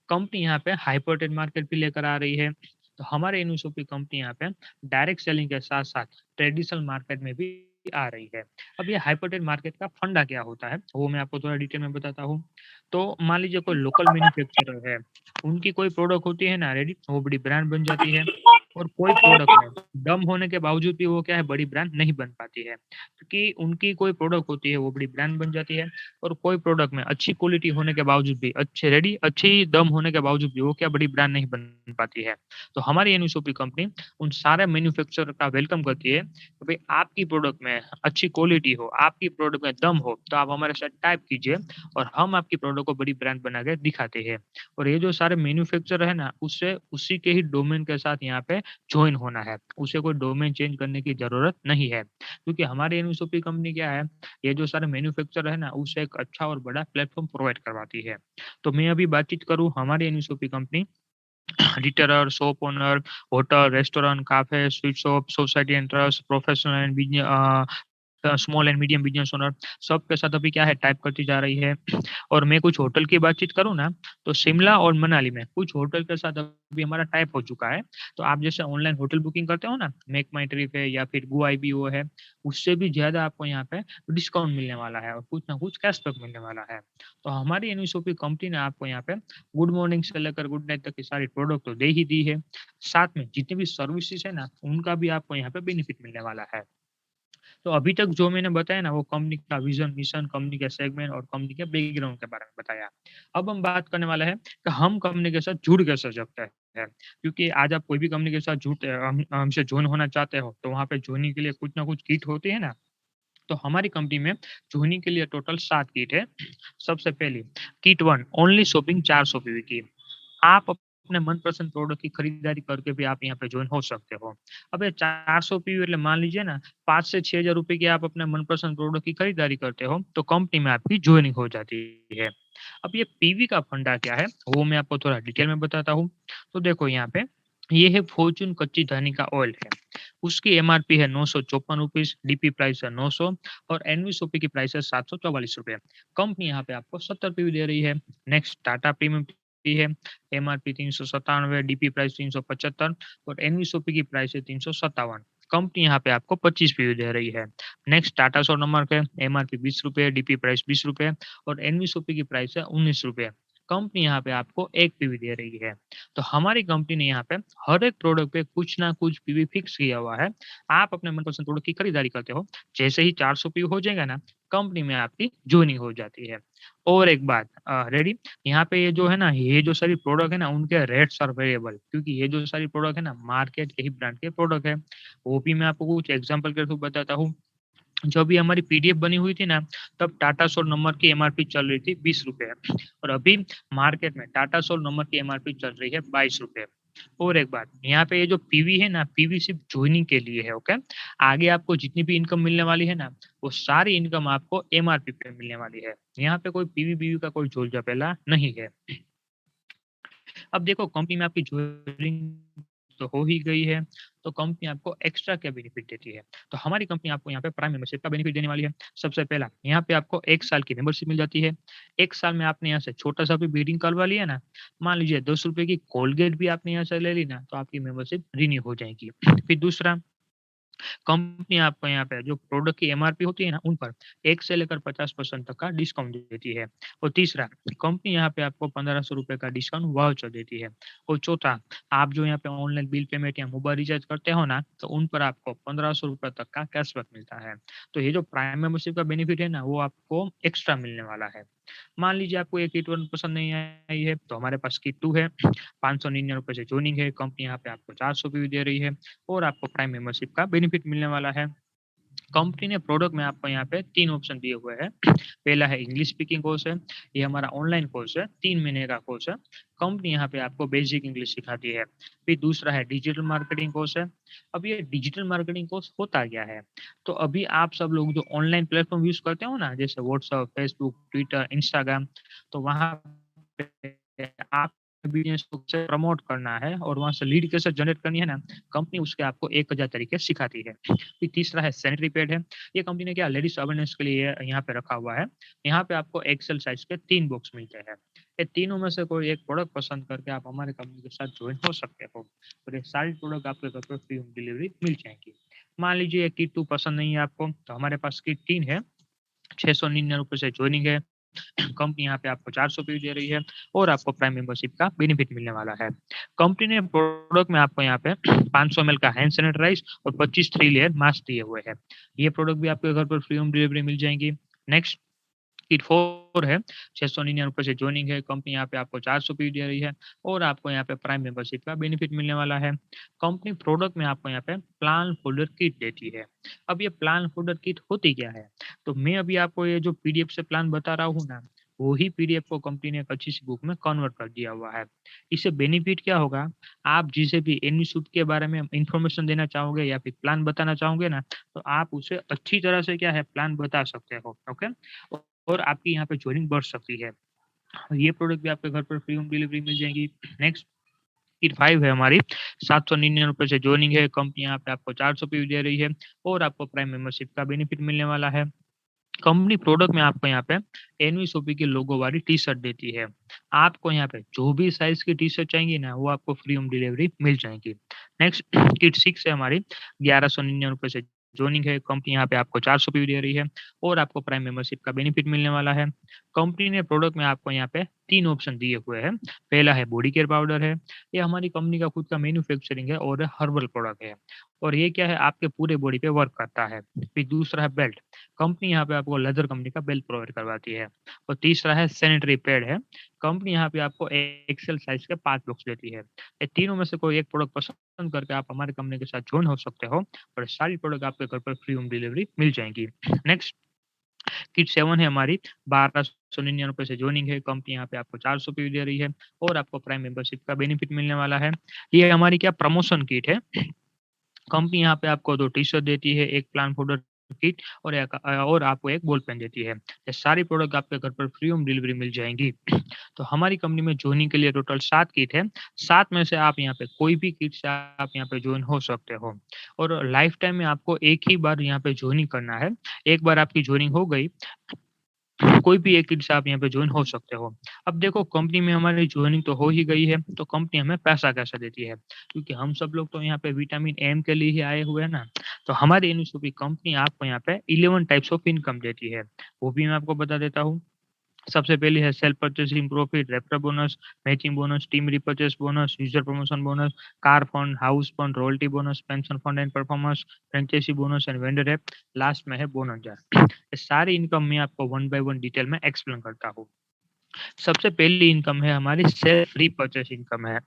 कंपनी यहाँ पे हाइपरटेन मार्केट भी लेकर आ रही है। तो हमारे इनशॉपी कंपनी यहाँ पे डायरेक्ट सेलिंग के साथ-साथ ट्रेडिशनल मार्केट में भी आ रही है। अब ये हाइपरटेन मार्केट का फंडा क्या होता है, वो मैं आपको थोड़ा डिटेल में बताता हूँ। तो मान लीजिए कोई लोकल मैन्युफैक्चरर है, उनकी कोई प्रोडक्ट होती है ना रेडी, वो बड़ी ब्रांड बन जाती है। और कोई प्रोडक्ट में दम होने के बावजूद भी वो क्या है, बड़ी ब्रांड नहीं बन पाती है। क्योंकि उनकी कोई प्रोडक्ट होती है, वो बड़ी ब्रांड बन जाती है। और कोई प्रोडक्ट में अच्छी क्वालिटी होने के बावजूद भी, अच्छी दम होने के बावजूद भी वो क्या बड़ी ब्रांड नहीं बन पाती है। तो हमारी एनिसोपी कंपनी उन सारे मैन्युफैक्चरर का वेलकम करती है कि भाई आपकी प्रोडक्ट में अच्छी क्वालिटी हो, आपकी प्रोडक्ट में दम हो, तो आप हमारे साथ टाइप कीजिए और हम आपकी प्रोडक्ट को बड़ी ब्रांड बना के दिखाते हैं। और ये जो सारे मैन्युफैक्चरर है ना, उससे उसी के ही डोमेन के साथ यहाँ पे जॉइन होना है। उसे कोई डोमेन चेंज करने की ज़रूरत नहीं है। क्योंकि हमारी एनिसोपी कंपनी क्या है, ये जो सारे मैन्युफैक्चरर है ना, उसे एक अच्छा और बड़ा प्लेटफ़ॉर्म प्रोवाइड करवाती है। तो मैं अभी बातचीत करूँ हमारी एनिसोपी company retailer, shop owner, hotel, restaurant, cafe, sweet shop, society and trust, professional and small and medium business owner, सबके साथ अभी क्या है टाइप करती जा रही है। और मैं कुछ होटल की बातचीत करूँ ना, तो शिमला और मनाली में कुछ होटल के साथ अभी हमारा टाइप हो चुका है। तो आप जैसे ऑनलाइन होटल बुकिंग करते हो ना, मेक माई ट्रिप है या फिर गोआईबीओ है, उससे भी ज़्यादा आपको यहाँ पे डिस्काउंट मिलने वाला है और कुछ ना कुछ कैशबैक मिलने वाला है। तो हमारी एनवीसोपी कंपनी ने आपको यहाँ पे गुड मॉर्निंग से लेकर गुड नाइट तक की सारी प्रोडक्ट तो दे ही दी है। साथ में जितनी भी सर्विसेज़ है ना, उनका भी आपको यहाँ पे बेनिफिट मिलने वाला है। तो अभी तक जो मैंने बताया ना, वो कंपनी का विज़न, मिशन, कंपनी के सेगमेंट और कंपनी के बैकग्राउंड के बारे में बताया। अब हम बात करने वाले हैं कि हम कंपनी के साथ जुड़ कैसे सकते हैं। क्योंकि आज आप कोई भी कंपनी के साथ हमसे जॉइन होना चाहते हो, तो वहाँ पे जॉइनिंग के लिए कुछ ना कुछ किट होती है ना, तो हमारी कंपनी में जॉइनिंग के लिए टोटल 7 किट है। सबसे पहली किट 1 ओनली शॉपिंग 400 पीवी की। आप अपने मनपसंद प्रोडक्ट की खरीदारी करके भी आप यहाँ पे जॉइन हो सकते हो। अब ये 400 पीवी मतलब मान लीजिए ना 5 से 6,000 रुपए की आप अपने मनपसंद प्रोडक्ट की खरीदारी करते हो, तो कंपनी में आपकी जॉइनिंग हो जाती है। अब ये पीवी का फंडा क्या है, वो मैं आपको थोड़ा डिटेल में बताता हूँ। तो देखो यहाँ पे, ये है फॉर्च्यून कच्ची धनी का ऑयल है। उसकी एमआरपी है ₹954, डीपी प्राइस है 900 और एनवीएसओपी की प्राइस है ₹744। कंपनी यहाँ पे आपको 70 पीवी दे रही है। नेक्स्ट टाटा प्रीमियम टी है, एमआरपी 397, डीपी प्राइस 375 और एनवीएसओपी की प्राइस है 357। कंपनी यहाँ पे आपको 25 पीवी दे रही है। नेक्स्ट टाटा सोनमर्क है, एमआरपी ₹20, डीपी प्राइस ₹20 और एनवीएसओपी की प्राइस है ₹19। कंपनी यहाँ पे आपको एक पीवी दे रही है। तो हमारी कंपनी ने यहाँ पे हर एक प्रोडक्ट पे कुछ ना कुछ पीवी फिक्स किया हुआ है। आप अपने मनपसंद प्रोडक्ट की खरीदारी करते हो, जैसे ही 400 पीवी हो जाएगा ना, कंपनी में आपकी जॉइनिंग हो जाती है। और एक बात रेडी, यहाँ पे ये जो है ना, ये जो सारी प्रोडक्ट है ना, उनके रेट्स आर वेरिएबल, क्योंकि ये जो सारी प्रोडक्ट है ना, मार्केट के ही ब्रांड के प्रोडक्ट है। वो भी मैं आपको कुछ एग्जांपल के थ्रू बताता हूँ। जो अभी हमारी पीडीएफ बनी हुई थी ना, तब टाटा सोल नंबर की एमआरपी चल रही थी ₹20 और अभी मार्केट में टाटा सोल नंबर की एमआरपी चल रही है ₹22। और एक बात, यहाँ पे ये जो पीवी है ना, पीवी सिर्फ जॉइनिंग के लिए है, ओके? आगे आपको जितनी भी इनकम मिलने वाली है ना, वो सारी इनकम आपको एमआरपी पे मिलने वाली है। यहाँ पे कोई पीवी-बीवी का कोई झोल-झामेला नहीं है। अब देखो, कंपनी में आपकी जॉइनिंग तो हो ही गई है, तो कंपनी आपको एक्स्ट्रा क्या बेनिफिट देती है? तो हमारी कंपनी आपको यहाँ पे प्राइम मेंबरशिप का बेनिफिट देने वाली है। सबसे पहला, यहाँ पे आपको 1 साल की मेंबरशिप मिल जाती है। 1 साल में आपने यहाँ से छोटा-सा भी बिलिंग करवा लिया ना, मान लीजिए ₹10 की कोलगेट भी आपने यहाँ से ले ली ना, तो आपकी मेंबरशिप रिन्यू हो जाएगी। फिर दूसरा, कंपनी आपको यहाँ पे जो प्रोडक्ट की एमआरपी होती है ना, उन पर 1 से लेकर 50% तक का डिस्काउंट देती है। और तीसरा, कंपनी यहाँ पे आपको ₹1500 का डिस्काउंट वाउचर देती है। और चौथा, आप जो यहाँ पे ऑनलाइन बिल पेमेंट या मोबाइल रिचार्ज करते हो ना, तो उन पर आपको ₹1500 तक का कैशबैक मिलता है। तो ये जो प्राइम मेंबरशिप का बेनिफिट है ना, वो आपको एक्स्ट्रा मिलने वाला है। मान लीजिए आपको ये किट 1 पसंद नहीं आई है, तो हमारे पास किट 2 है। ₹599 से जॉइनिंग है, कंपनी यहाँ पे आपको 400 भी दे रही है और आपको प्राइम मेंबरशिप का बेनिफिट मिलने वाला है। कंपनी ने प्रोडक्ट में आपको यहाँ पे 3 ऑप्शन दिए हुए हैं। पहला है इंग्लिश स्पीकिंग कोर्स है, ये हमारा ऑनलाइन कोर्स है, 3 महीने का कोर्स है। कंपनी यहाँ पे आपको बेसिक इंग्लिश सिखाती है। फिर दूसरा है डिजिटल मार्केटिंग कोर्स है। अब ये डिजिटल मार्केटिंग कोर्स होता क्या है? तो अभी आप सब लोग जो ऑनलाइन प्लेटफ़ॉर्म यूज़ करते हो ना, जैसे व्हाट्सएप, फेसबुक, ट्विटर, इंस्टाग्राम, तो वहाँ पे आप बिज़नेस को कैसे प्रमोट करना है और वहाँ से लीड कैसे जनरेट करनी है ना, कंपनी उसके आपको 1000 तरीके सिखाती है। फिर तीसरा है सैनिटरी पैड है। ये कंपनी ने क्या लेडीज़ अवेयरनेस के लिए यहाँ पे रखा हुआ है। यहाँ पे आपको एक्सेल साइज़ के 3 बॉक्स मिलते हैं। ये तीनों में से कोई एक प्रोडक्ट पसंद करके आप हमारे कंपनी के साथ जॉइन हो सकते हो और ये सारी प्रोडक्ट आपके घर पे फ्री होम डिलीवरी मिल जाएँगी। मान लीजिए ये किट 2 पसंद नहीं है आपको, तो हमारे पास किट 3 है, ₹699 से जॉइनिंग है। कंपनी यहाँ पे आपको 400 पे दे रही है और आपको प्राइम मेंबरशिप का बेनिफिट मिलने वाला है। कंपनी ने प्रोडक्ट में आपको यहाँ पे 500 एमएल का हैंड सैनिटाइज और 25 3 लेयर मास्क दिए हुए हैं। ये प्रोडक्ट भी आपके घर पर फ्री होम डिलीवरी मिल जाएँगी। नेक्स्ट, किट 4 है, ₹699 से जॉइनिंग है, कंपनी यहाँ पे आपको 400 पे दे रही है और आपको यहाँ पे प्राइम मेंबरशिप का बेनिफिट मिलने वाला है। कंपनी प्रोडक्ट में आपको यहाँ पे प्लान होल्डर किट देती है। अब ये प्लान होल्डर किट होती क्या है? तो मैं अभी आपको ये जो पीडीएफ से प्लान बता रहा हूँ ना, वो ही पीडीएफ को कंपनी ने एक अच्छी-सी बुक में कन्वर्ट कर दिया हुआ है। इससे बेनिफिट क्या होगा? आप जिसे भी एनी सूट के बारे में इन्फॉर्मेशन देना चाहोगे या फिर प्लान बताना चाहोगे ना, तो आप उसे अच्छी तरह से क्या है प्लान बता सकते हो, ओके? और आपकी यहाँ पे जॉइनिंग बढ़ सकती है। ये प्रोडक्ट भी आपके घर पर फ्री होम डिलीवरी मिल जाएगी। नेक्स्ट, किट 5 है हमारी, ₹799 से जॉइनिंग है, कंपनी यहाँ पे आपको 400 पे दे रही है और आपको प्राइम मेंबरशिप का बेनिफिट मिलने वाला है। कंपनी प्रोडक्ट में आपको यहाँ पे एनवीसोपी के लोगो वाली टी-शर्ट देती है। आपको यहाँ पे जो भी साइज़ की टी-शर्ट चाहिए ना, वो आपको फ्री होम डिलीवरी मिल जाएँगी। नेक्स्ट, किट 6 है हमारी, ₹1199 से जॉइनिंग है, कंपनी यहाँ पे आपको 400 पे दे रही है और आपको प्राइम मेंबरशिप का बेनिफिट मिलने वाला है। कंपनी ने प्रोडक्ट में आपको यहाँ पे 3 ऑप्शन दिए हुए हैं। पहला है बॉडी केयर पाउडर है, ये हमारी कंपनी का खुद का मैन्युफैक्चरिंग है और हर्बल प्रोडक्ट है और ये क्या है आपके पूरे बॉडी पे वर्क करता है। फिर दूसरा है बेल्ट, कंपनी यहाँ पे आपको लेदर कंपनी का बेल्ट प्रोवाइड करवाती है और तीसरा है सैनिटरी पैड है, कंपनी यहाँ पे आपको एक्सेल साइज़ के 5 बॉक्स देती है। ये तीनों में से कोई एक प्रोडक्ट पसंद करके आप हमारी कंपनी के साथ जॉइन हो सकते हो और सारी प्रोडक्ट आपके घर पर फ्री होम डिलीवरी मिल जाएँगी। नेक्स्ट, किट 7 है हमारी, ₹1299 से जॉइनिंग है, कंपनी यहाँ पे आपको 400 पे दे रही है और आपको प्राइम मेंबरशिप का बेनिफिट मिलने वाला है। ये हमारी क्या प्रमोशन किट है। कंपनी यहाँ पे आपको 2 टी-शर्ट देती है, 1 प्लान फोल्डर किट और आपको 1 बॉल पेन देती है। ये सारी प्रोडक्ट आपके घर पर फ्री होम डिलीवरी मिल जाएँगी। तो हमारी कंपनी में जॉइनिंग के लिए टोटल 7 किट है। 7 में से आप यहाँ पे कोई भी किट से आप यहाँ पे जॉइन हो सकते हो और लाइफ टाइम में आपको एक ही बार यहाँ पे जॉइनिंग करना है। एक बार आपकी जॉइनिंग हो गई, कोई भी एक किट से आप यहाँ पे जॉइन हो सकते हो। अब देखो, कंपनी में हमारी जॉइनिंग तो हो ही गई है, तो कंपनी हमें पैसा कैसे देती है? क्योंकि हम सब लोग तो यहाँ पे विटामिन एम के लिए ही आए हुए हैं ना, तो हमारी इनिशियोटिव कंपनी आपको यहाँ पे 11 टाइप्स ऑफ इनकम देती है। वो भी मैं आपको बता देता हूँ। सबसे पहली है self purchasing profit, referral bonus, matching bonus, team repurchase bonus, user promotion bonus, car fund, house fund, royalty bonus, pension fund and performance, franchisee bonus and vendor app, last में है बोनस जार। ये सारी income मैं आपको one by one detail में explain करता हूँ। सबसे पहली इनकम है हमारी सेल्फ रीपर्चेस इनकम है।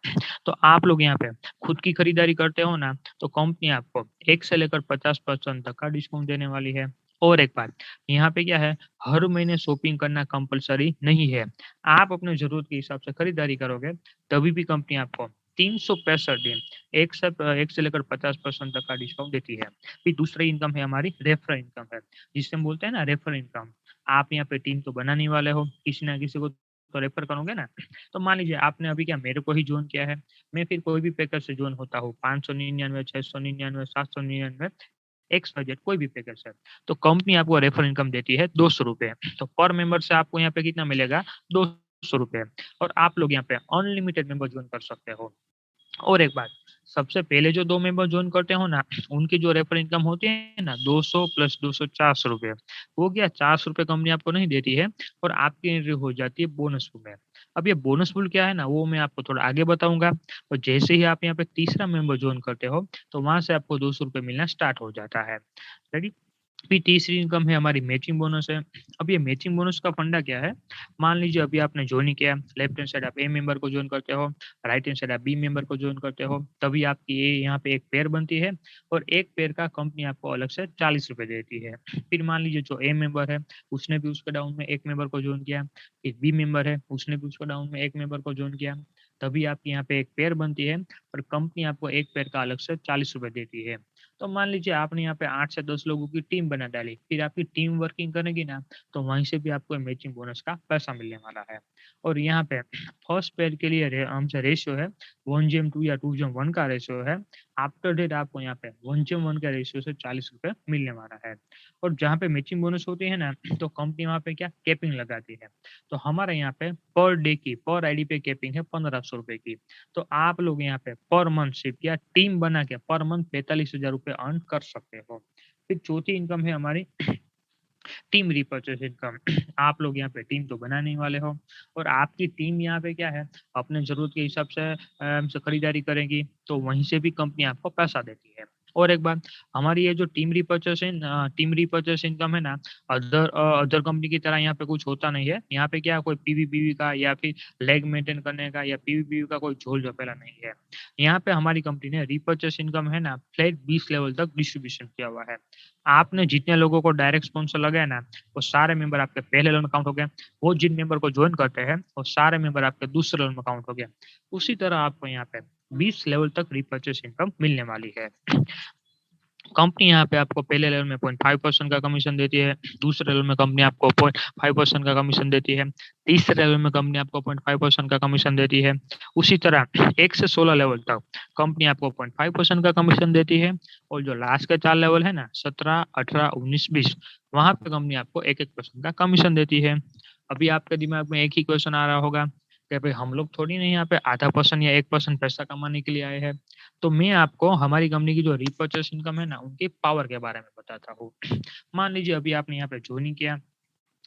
तो आप लोग यहाँ पे खुद की खरीदारी करते हो ना, तो कंपनी आपको 1 से लेकर 50% तक का डिस्काउंट देने वाली है। और एक बात, यहाँ पे क्या है, हर महीने शॉपिंग करना कंपल्सरी नहीं है। आप अपने ज़रूरत के हिसाब से खरीदारी करोगे, तभी भी कंपनी आपको 365 दिन 1 से लेकर 50% तक का डिस्काउंट देती है। फिर दूसरी इनकम है हमारी रेफरल इनकम है, जिसे हम बोलते हैं ना रेफरल इनकम। आप यहाँ पे टीम तो बनाने ही वाले हो, किसी ना किसी को तो रेफर करोगे ना। तो मान लीजिए आपने अभी क्या मेरे को ही जॉइन किया है, मैं फिर कोई भी पैकेज से जॉइन होता हूँ, 599, 699, 799, XYZ कोई भी पैकेज है, तो कंपनी आपको रेफर इनकम देती है ₹200। तो पर मेंबर से आपको यहाँ पे कितना मिलेगा? ₹200। और आप लोग यहाँ पे अनलिमिटेड मेंबर जॉइन कर सकते हो। और एक बात, सबसे पहले जो 2 मेंबर जॉइन करते हो ना, उनकी जो रेफर इनकम होती है ना 200 प्लस 200 ₹400, वो क्या ₹400 कंपनी आपको नहीं देती है, और आपकी एंट्री हो जाती है बोनस पूल में। अब ये बोनस पूल क्या है ना, वो मैं आपको थोड़ा आगे बताऊँगा। और जैसे ही आप यहाँ पे तीसरा मेंबर जॉइन करते हो, तो वहाँ से आपको ₹200 मिलना स्टार्ट हो जाता है। रेडी? फिर तीसरी इनकम है हमारी मैचिंग बोनस है। अब ये मैचिंग बोनस का फंडा क्या है? मान लीजिए अभी आपने जॉइन ही किया, लेफ्ट हैंड साइड आप ए मेंबर को जॉइन करते हो, राइट हैंड साइड आप बी मेंबर को जॉइन करते हो, तभी आपकी ये यहाँ पे एक पेयर बनती है, और एक पेयर का कंपनी आपको अलग से ₹40 देती है। फिर मान लीजिए जो ए मेंबर है, उसने भी उसके डाउन में एक मेंबर को जॉइन किया, फिर बी मेंबर है, उसने भी उसके डाउन में एक मेंबर को जॉइन किया, तभी आपकी यहाँ पे एक पेयर बनती है, और कंपनी आपको एक पेयर का अलग से ₹40 देती है। तो मान लीजिए आपने यहाँ पे 8 से 10 लोगों की टीम बना डाली, फिर आपकी टीम वर्किंग करेगी ना, तो वहीं से भी आपको मैचिंग बोनस का पैसा मिलने वाला है। और यहाँ पे फर्स्ट पेयर के लिए हमसे रेशियो है 1:2 या 2:1 का रेशियो है। आफ्टर डेट आपको यहाँ पे 1:1 के रेशियो से ₹40 मिलने वाला है। और जहाँ पे मैचिंग बोनस होती है ना, तो कंपनी वहाँ पे क्या कैपिंग लगाती है। तो हमारे यहाँ पे पर डे की पर आईडी पे कैपिंग है ₹1500 की। तो आप लोग यहाँ पे पर मंथ शिप या टीम बना के पर मंथ ₹45,000 अर्न कर सकते हो। फिर चौथी इनकम है हमारी टीम रिपर्चेस इनकम। आप लोग यहाँ पे टीम तो बनाने ही वाले हो, और आपकी टीम यहाँ पे क्या है, अपने ज़रूरत के हिसाब से हमसे खरीदारी करेगी, तो वहीं से भी कंपनी आपको पैसा देती है। और एक बात, हमारी ये जो टीम रिपर्चेस इनकम है ना, अदर कंपनी की तरह यहाँ पे कुछ होता नहीं है। यहाँ पे क्या कोई पीवी-पीवी का या फिर लेग मेंटेन करने का या पीवी-पीवी का कोई झोल-झमेला नहीं है। यहाँ पे हमारी कंपनी ने रिपर्चेस इनकम है ना, फ्लैट 20 लेवल तक डिस्ट्रीब्यूशन किया हुआ है। आपने जितने लोगों को डायरेक्ट स्पॉन्सर लगाया ना, वो सारे मेंबर आपके पहले लेवल में काउंट हो गए। वो जिन मेंबर को जॉइन करते हैं, वो सारे मेंबर आपके दूसरे लेवल में काउंट हो गए। उसी तरह आपको यहाँ पे 20 लेवल तक रिपर्चेस इनकम मिलने वाली है। कंपनी यहाँ पे आपको पहले लेवल में 0.5% का कमीशन देती है, दूसरे लेवल में कंपनी आपको 0.5% का कमीशन देती है, तीसरे लेवल में कंपनी आपको 0.5% का कमीशन देती है। उसी तरह 1 से 16 लेवल तक कंपनी आपको 0.5% का कमीशन देती है, और जो लास्ट के 4 लेवल है ना, 17, 18, 19, 20, वहाँ पे कंपनी आपको 1-1% का कमीशन देती है। अभी आपके दिमाग में एक ही क्वेश्चन आ रहा होगा कि भाई हम लोग थोड़ी ना यहाँ पे आधा परसेंट या 1% पैसा कमाने के लिए आए हैं। तो मैं आपको हमारी कंपनी की जो रिपर्चेस इनकम है ना, उनकी पावर के बारे में बताता हूँ। मान लीजिए अभी आपने यहाँ पे जॉइन किया,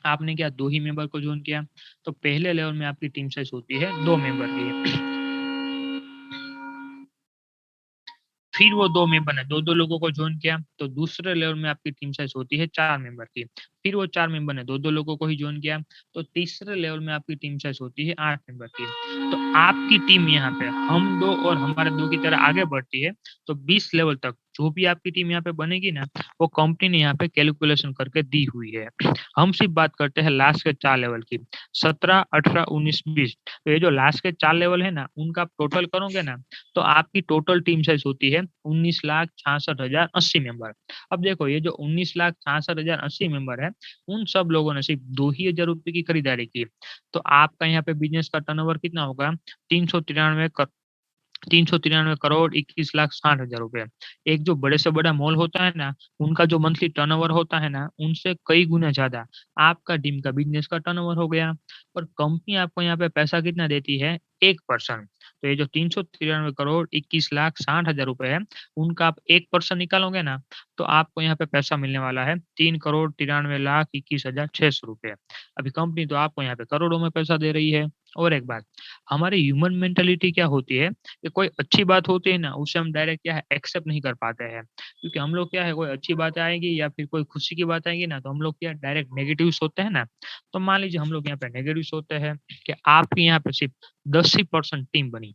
आपने क्या 2 ही मेंबर को जॉइन किया, तो पहले लेवल में आपकी टीम साइज़ होती है 2 मेंबर की। फिर वो 2 मेंबर ने 2-2 लोगों को जॉइन किया, तो दूसरे लेवल में आपकी टीम साइज़ होती है 4 मेंबर की। फिर वो 4 मेंबर ने 2-2 लोगों को ही जॉइन किया, तो तीसरे लेवल में आपकी टीम साइज़ होती है 8 मेंबर की। तो आपकी टीम यहाँ पे हम 2 और हमारे 2 की तरह आगे बढ़ती है, तो 20 लेवल तक जो भी आपकी टीम यहाँ पे बनेगी ना, वो कंपनी ने यहाँ पे कैलकुलेशन करके दी हुई है। हम सिर्फ बात करते हैं लास्ट के 4 लेवल की, 17, 18, 19, 20। तो ये जो लास्ट के 4 लेवल है ना, उनका आप टोटल करोगे ना, तो आपकी टोटल टीम साइज़ होती है 19,66,080 मेंबर। अब देखो ये जो 19,66,080 मेंबर है, उन सब लोगों ने सिर्फ ₹2,000 की खरीदारी की। तो आपका यहाँ पे बिज़नेस का टर्नओवर कितना होगा? 393 क 393 करोड़ 21,60,000 रुपए। एक जो बड़े से बड़ा मॉल होता है ना, उनका जो मंथली टर्नओवर होता है ना, उनसे कई गुना ज़्यादा आपका टीम का बिज़नेस का टर्नओवर हो गया। और कंपनी आपको यहाँ पे पैसा कितना देती है? 1%। तो ये जो 393 करोड़ 21,60,000 रुपए है, उनका आप 1% निकालोगे ना, तो आपको यहाँ पे पैसा मिलने वाला है 3,93,21,600 रुपए। अभी कंपनी तो आपको यहाँ पे करोड़ों में पैसा दे रही है। और एक बात, हमारी ह्यूमन मेंटालिटी क्या होती है कि कोई अच्छी बात होती है ना, उसे हम डायरेक्ट क्या है एक्सेप्ट नहीं कर पाते हैं। क्योंकि हम लोग क्या है, कोई अच्छी बात आएगी या फिर कोई खुशी की बात आएगी ना, तो हम लोग क्या डायरेक्ट नेगेटिव सोचते हैं ना। तो मान लीजिए हम लोग यहाँ पे नेगेटिव सोचते हैं कि आपकी यहाँ पे सिर्फ 10 ही परसेंट टीम बनी,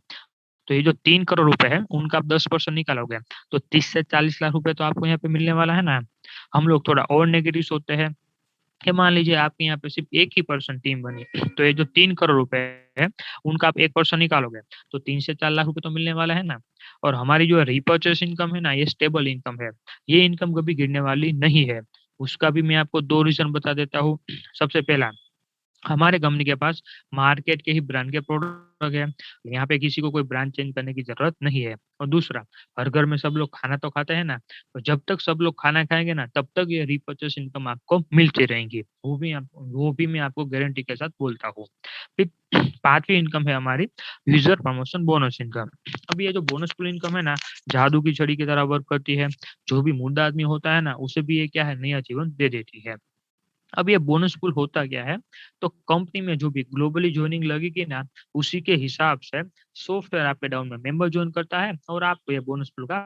तो ये जो 3 करोड़ रुपए है, उनका आप 10% निकालोगे, तो 30 से 40 लाख रुपए तो आपको यहाँ पे मिलने वाला है ना। हम लोग थोड़ा और नेगेटिव सोचते हैं कि मान लीजिए आपके यहाँ पे सिर्फ 1 ही पर्सन टीम बनी, तो ये जो 3 करोड़ रुपए है, उनका आप 1% निकालोगे, तो 3 से 4 लाख रुपए तो मिलने वाला है ना। और हमारी जो रीपर्चेस इनकम है ना, ये स्टेबल इनकम है। ये इनकम कभी गिरने वाली नहीं है। उसका भी मैं आपको 2 रीज़न बता देता हूँ। सबसे पहला, हमारे कंपनी के पास मार्केट के ही ब्रांड के प्रोडक्ट है। यहाँ पे किसी को कोई ब्रांड चेंज करने की ज़रूरत नहीं है। और दूसरा, हर घर में सब लोग खाना तो खाते हैं ना, तो जब तक सब लोग खाना खाएँगे ना, तब तक ये रीपर्चेस इनकम आपको मिलती रहेंगी। वो भी मैं आपको गारंटी के साथ बोलता हूँ। फिर 5वीं इनकम है हमारी यूज़र प्रमोशन बोनस इनकम। अब ये जो बोनस पूल इनकम है ना, जादू की छड़ी की तरह वर्क करती है। जो भी मुर्दा आदमी होता है ना, उसे भी ये क्या है, नया जीवन दे देती है। अब ये बोनस पूल होता क्या है, तो कंपनी में जो भी ग्लोबली जॉइनिंग लगेगी ना, उसी के हिसाब से सॉफ्टवेयर आपके डाउन में मेंबर जॉइन करता है और आपको ये बोनस पूल का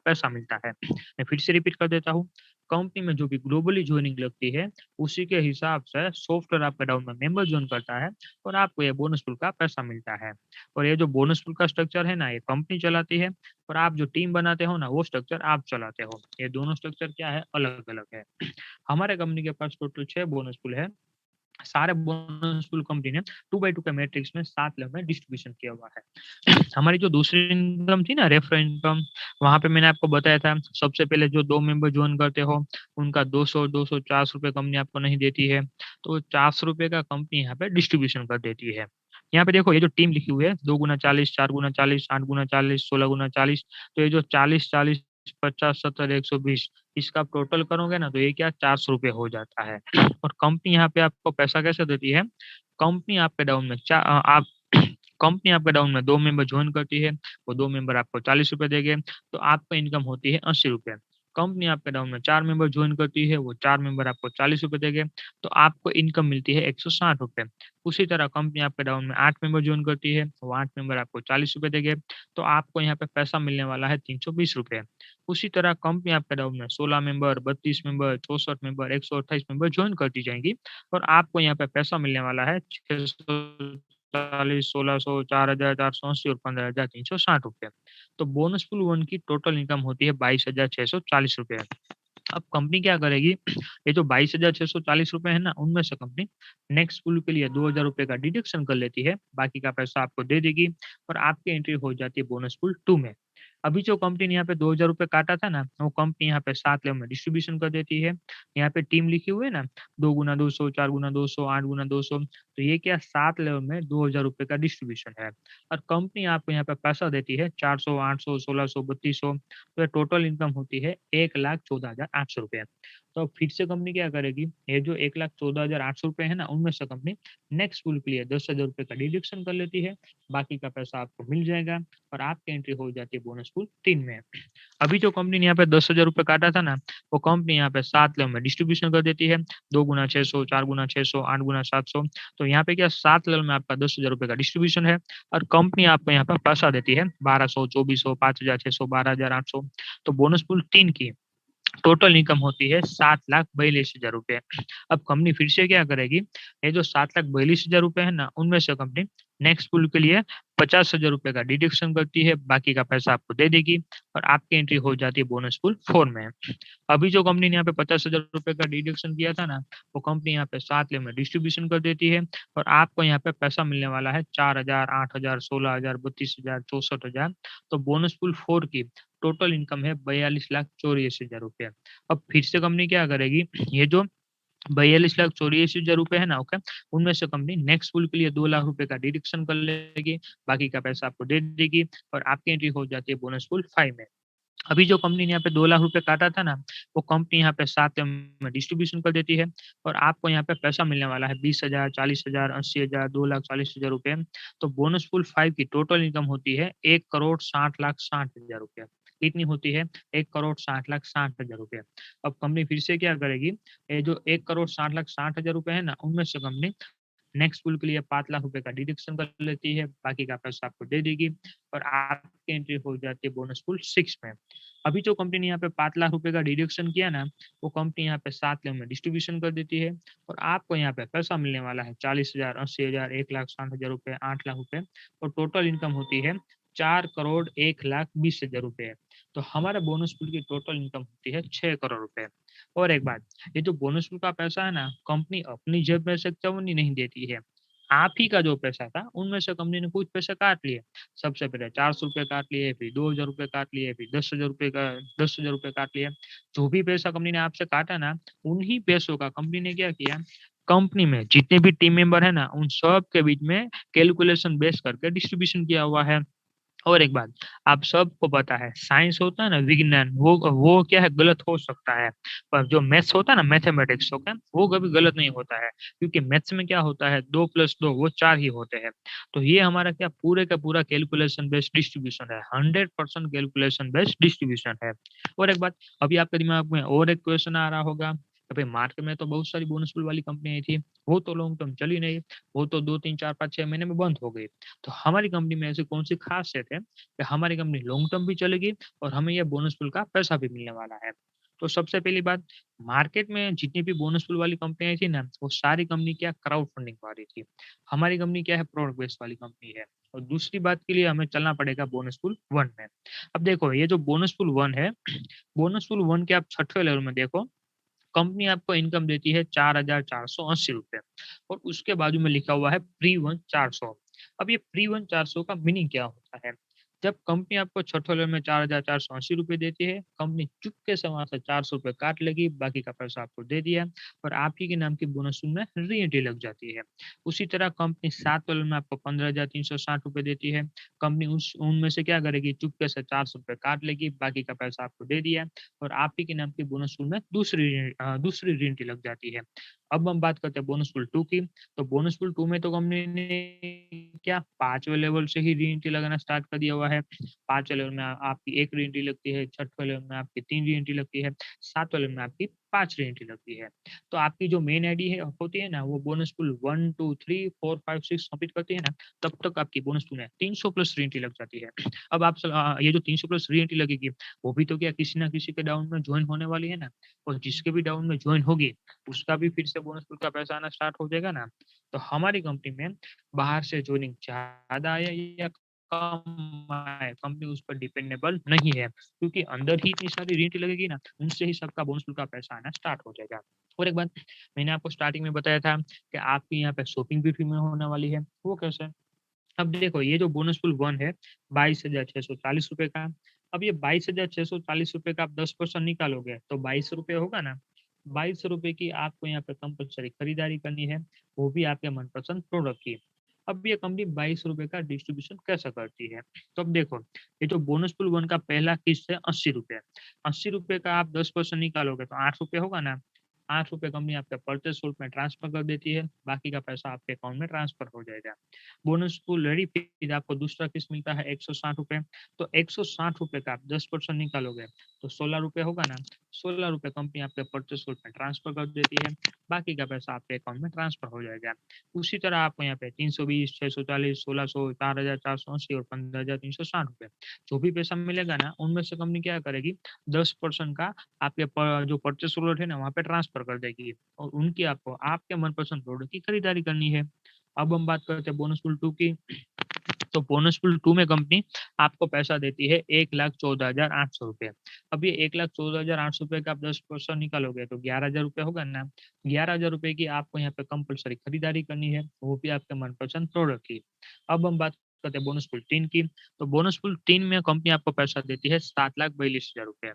पैसा मिलता है। मैं फिर से रिपीट कर देता हूँ, कंपनी में जो भी ग्लोबली जॉइनिंग लगती है, उसी के हिसाब से सॉफ्टवेयर आपके डाउन में मेंबर जॉइन करता है और आपको ये बोनस पूल का पैसा मिलता है। और ये जो बोनस पूल का स्ट्रक्चर है ना, ये कंपनी चलाती है और आप जो टीम बनाते हो ना, वो स्ट्रक्चर आप चलाते हो। ये दोनों स्ट्रक्चर क्या है, अलग-अलग है। हमारे कंपनी के पास टोटल 6 बोनस पूल है। सारे बोनस पूल कंपनी ने 2/2 के मैट्रिक्स में 7 लेवल में डिस्ट्रीब्यूशन किया हुआ है। हमारी जो दूसरी इनकम थी ना, रेफरल इनकम, वहाँ पे मैंने आपको बताया था, सबसे पहले जो 2 मेंबर जॉइन करते हो, उनका 200 400 रुपए कंपनी आपको नहीं देती है। तो 400 रुपए का कंपनी यहाँ पे डिस्ट्रीब्यूशन कर देती है। यहाँ पे देखो, ये जो टीम लिखी हुई है, 2 गुना 40, 4 गुना 40, 8 गुना 40, 16 गुना 40, तो ये जो 40, 40, 50, 70, 120, इसका आप टोटल करोगे ना, तो ये क्या 400 रुपए हो जाता है। और कंपनी यहाँ पे आपको पैसा कैसे देती है? कंपनी आपके डाउन में आप कंपनी आपके डाउन में 2 मेंबर जॉइन करती है, वो 2 मेंबर आपको 40 रुपए देंगे, तो आपको इनकम होती है 80 रुपए। कंपनी आपके डाउन में 4 मेंबर जॉइन करती है, वो 4 मेंबर आपको 40 रुपए देंगे, तो आपको इनकम मिलती है 160 रुपए। उसी तरह कंपनी आपके डाउन में 8 मेंबर जॉइन करती है, वो 8 मेंबर आपको 40 रुपए देंगे, तो आपको यहाँ पे पैसा मिलने वाला है 320 रुपए। उसी तरह कंपनी आपके डाउन में 16 member, 32 member, 64 member, 128 member join करती जाएँगी और आपको यहाँ पे पैसा मिलने वाला है 640, 1600, 4000, 480 और 15,360 रुपए। तो बोनस पूल 1 की टोटल इनकम होती है 22,640 रुपए। अब कंपनी क्या करेगी, ये जो 22,640 रुपए है ना, उनमें से कंपनी नेक्स्ट पूल के लिए 2,000 रुपए का डिडक्शन कर लेती है, बाकी का पैसा आपको दे देगी और आपकी एंट्री हो जाती है बोनस पूल 2 में। अभी जो कंपनी ने यहाँ पे 2,000 रुपए काटा था ना, वो कंपनी यहाँ पे 7 लेवल में डिस्ट्रीब्यूशन कर देती है। यहाँ पे टीम लिखी हुई है ना, 2 गुना 200, 4 गुना 200, 8 गुना 200, तो ये क्या 7 लेवल में 2,000 रुपए का डिस्ट्रीब्यूशन है। और कंपनी आपको यहाँ पे पैसा देती है 400, 800, 1600, 3200, तो ये टोटल इनकम होती है 1,14,800 रुपए। तो अब फिर से कंपनी क्या करेगी, ये जो 1,14,800 रुपए है ना, उनमें से कंपनी नेक्स्ट पूल के लिए 10,000 रुपए का डिडक्शन कर लेती है, बाकी का पैसा आपको मिल जाएगा और आपकी एंट्री हो जाती है बोनस पूल 3 में। अभी जो कंपनी ने यहाँ पे 10,000 रुपए काटा था ना, वो कंपनी यहाँ पे 7 लेवल में डिस्ट्रीब्यूशन कर देती है, 2 गुना 600, 4 गुना 600, 8 गुना 700, तो यहाँ पे क्या 7 लेवल में आपका 10,000 रुपए का डिस्ट्रीब्यूशन है और कंपनी आपको यहाँ पे पैसा देती है 1200, 2400, 5,600, 12,800, तो बोनस पूल 3 की टोटल इनकम होती है 7,42,000 रुपए। अब कंपनी फिर से क्या करेगी, ये जो 7,42,000 रुपए है ना, उनमें से कंपनी नेक्स्ट पूल के लिए 50,000 रुपए का डिडक्शन करती है, बाकी का पैसा आपको दे देगी और आपकी एंट्री हो जाती है बोनस पूल 4 में। अभी जो कंपनी ने यहाँ पे 50,000 रुपए का डिडक्शन किया था ना, वो कंपनी यहाँ पे 7 लेवल में डिस्ट्रीब्यूशन कर देती है और आपको यहाँ पे पैसा मिलने वाला है 4,000, 8,000, 16,000, 32,000, 64,000, तो बोनस पूल 4 की टोटल इनकम है 42,84,000 रुपए। अब फिर से कंपनी क्या करेगी, ये जो 42,84,000 रुपए है ना, ओके, उनमें से कंपनी नेक्स्ट पूल के लिए 2 लाख रुपए का डिडक्शन कर लेगी, बाकी का पैसा आपको दे देगी और आपकी एंट्री हो जाती है बोनस पूल 5 में। अभी जो कंपनी ने यहाँ पे 2 लाख रुपए काटा था ना, वो कंपनी यहाँ पे 7 में डिस्ट्रीब्यूशन कर देती है और आपको यहाँ पे पैसा मिलने वाला है 20,000, 40,000, 80,000, 2,40,000 रुपए। तो बोनस पूल 5 की टोटल इनकम होती है 1,60,60,60,000 रुपए। कितनी होती है? 1,60,60,60,000 रुपए। अब कंपनी फिर से क्या करेगी, ये जो 1,60,60,60,000 रुपए है ना, उनमें से कंपनी नेक्स्ट पूल के लिए 5 लाख रुपए का डिडक्शन कर लेती है, बाकी का पैसा आपको दे देगी और आपकी एंट्री हो जाती है बोनस पूल 6 में। अभी जो कंपनी ने यहाँ पे 5 लाख रुपए का डिडक्शन किया ना, वो कंपनी यहाँ पे 7 लाख में डिस्ट्रीब्यूशन कर देती है और आपको यहाँ पे पैसा मिलने वाला है 40,000, 80,000, 1,60,000 रुपए, 8 लाख रुपए और टोटल इनकम होती है 4,01,20,000 रुपए। तो हमारे बोनस पूल की टोटल इनकम होती है 6 करोड़ रुपए। और एक बात, ये जो बोनस पूल का पैसा है ना, कंपनी अपनी जेब में से चवन्नी नहीं देती है। आप ही का जो पैसा था, उनमें से कंपनी ने कुछ पैसे काट लिए। सबसे पहले 400 रुपए काट लिए, फिर 2,000 रुपए काट लिए, फिर 10,000 रुपए काट लिए। जो भी पैसा कंपनी ने आपसे काटा ना, उन्हीं पैसों का कंपनी ने क्या किया, कंपनी में जितने भी टीम मेंबर है ना, उन सब के बीच में कैलकुलेशन बेस करके डिस्ट्रीब्यूशन किया हुआ है। और एक बात, आप सबको पता है, साइंस होता है ना, विज्ञान, वो क्या है, गलत हो सकता है, पर जो मैथ्स होता है ना, मैथमेटिक्स होता है, वो कभी गलत नहीं होता है, क्योंकि मैथ्स में क्या होता है, 2 + 2 वो 4 ही होते हैं। तो ये हमारा क्या पूरे का पूरा कैलकुलेशन बेस्ड डिस्ट्रीब्यूशन है, 100% कैलकुलेशन बेस्ड डिस्ट्रीब्यूशन है। और एक बात, अभी आपके दिमाग में और एक क्वेश्चन आ रहा होगा कि भाई मार्केट में तो बहुत सारी बोनस पूल वाली कंपनी आई थी, वो तो लॉन्ग टर्म चली नहीं, वो तो 2, 3, 4, 5, 6 महीने में बंद हो गई। तो हमारी कंपनी में ऐसी कौन सी खासियत है कि हमारी कंपनी लॉन्ग टर्म भी चलेगी और हमें ये बोनस पूल का पैसा भी मिलने वाला है? तो सबसे पहली बात, मार्केट में जितनी भी बोनस पूल वाली कंपनियाँ थी ना, वो सारी कंपनी क्या क्राउड फंडिंग वाली थी। हमारी कंपनी क्या है, प्रोडक्ट बेस्ड वाली कंपनी है। और दूसरी बात के लिए हमें चलना पड़ेगा बोनस पूल 1 में। अब देखो, ये जो बोनस पूल 1 है, बोनस पूल 1 के आप छठवें लेवल में देखो, कंपनी आपको इनकम देती है 4,480 रुपए और उसके बाजू में लिखा हुआ है प्री वन 400। अब ये प्री वन 400 का मीनिंग क्या होता है? जब कंपनी आपको छठे लेवल में 4,480 रुपए देती है, कंपनी चुपके से वहां से 400 रुपए काट लेगी, बाकी का पैसा आपको दे दिया और आप ही के नाम की बोनस में री एंट्री लग जाती है। उसी तरह कंपनी 7 लेवल में आपको 15,360 रुपए देती है, कंपनी उस उनमें से क्या करेगी, चुपके से 400 रुपए काट लेगी, बाकी का पैसा आपको दे दिया और आप ही के नाम की बोनस पूल में दूसरी री एंट्री लग जाती है। अब हम बात करते हैं बोनस पूल 2 की। तो बोनस पूल 2 में तो कंपनी ने क्या 5वें लेवल से ही री एंट्री लगाना स्टार्ट कर दिया हुआ है। 5वें लेवल में आपकी 1 री एंट्री लगती है, 6वें लेवल में आपकी 3 री एंट्री लगती है, 7वें लेवल में आपकी 5 री एंट्री लगती है। तो आपकी जो मेन आईडी है होती है ना, वो बोनस पूल 1, 2, 3, 4, 5, 6 कंप्लीट करती है ना, तब तक आपकी बोनस पूल में 300 प्लस री एंट्री लग जाती है। अब ये जो 300 प्लस री एंट्री लगेगी, वो भी तो क्या किसी ना किसी के डाउन में जॉइन होने वाली है ना, और जिसके भी डाउन में जॉइन होगी, उसका भी फिर से बोनस पूल का पैसा आना स्टार्ट हो जाएगा ना। तो हमारी कंपनी में बाहर से जॉइनिंग ज़्यादा आए या कम आए, कंपनी उस पर डिपेंडेबल नहीं है, क्योंकि अंदर ही इतनी सारी रेंट लगेगी ना, उनसे ही सबका बोनस पूल का पैसा आना स्टार्ट हो जाएगा। और एक बात, मैंने आपको स्टार्टिंग में बताया था कि आपकी यहाँ पे शॉपिंग भी फ्री में होने वाली है, वो कैसे? अब देखो, ये जो बोनस पूल 1 है, 22,640 रुपए का। अब ये 22,640 रुपए का आप 10% निकालोगे तो 22 रुपए होगा ना। 22 रुपए की आपको यहाँ पे कंपल्सरी खरीदारी करनी है, वो भी आपके मनपसंद प्रोडक्ट की। अब ये कंपनी 22 रुपए का डिस्ट्रीब्यूशन कैसे करती है? तो अब देखो, ये जो बोनस पूल 1 का पहला किस्त है 80 रुपए। 80 रुपए का आप 10% निकालोगे तो 8 रुपए होगा ना। 8 रुपए कंपनी आपके परचेज शुल्क में ट्रांसफर कर देती है, बाकी का पैसा आपके अकाउंट में ट्रांसफर हो जाएगा। बोनस पूल रेडी, फिर आपको दूसरा किस्त मिलता है 160 रुपए। तो 160 रुपए का आप 10% निकालोगे तो 16 रुपए होगा ना। 16 रुपए कंपनी आपके परचेज शुल्क में ट्रांसफर कर देती है, बाकी का पैसा आपके अकाउंट में ट्रांसफर हो जाएगा। उसी तरह आपको यहाँ पे 320, 640, 1600, 4,480 और 15,360 रुपए, जो भी पैसा मिलेगा ना, उनमें से कंपनी क्या करेगी, 10% का आपके जो परचेज शुल्क है ना, वहाँ पे ट्रांसफर कर देगी और उनकी आपको आपके मनपसंद प्रोडक्ट की खरीदारी करनी है। अब हम बात करते हैं बोनस पूल 2 की। तो बोनस पूल 2 में कंपनी आपको पैसा देती है 1,14,800 रुपए। अब ये 1,14,800 रुपए का आप 10% निकालोगे तो 11,000 रुपए होगा ना। 11,000 रुपए की आपको यहाँ पे कंपल्सरी खरीदारी करनी है, वो भी आपके मनपसंद प्रोडक्ट की। अब हम बात करते हैं बोनस पूल 3 की। तो बोनस पूल 3 में कंपनी आपको पैसा देती है 7,42,000 रुपए।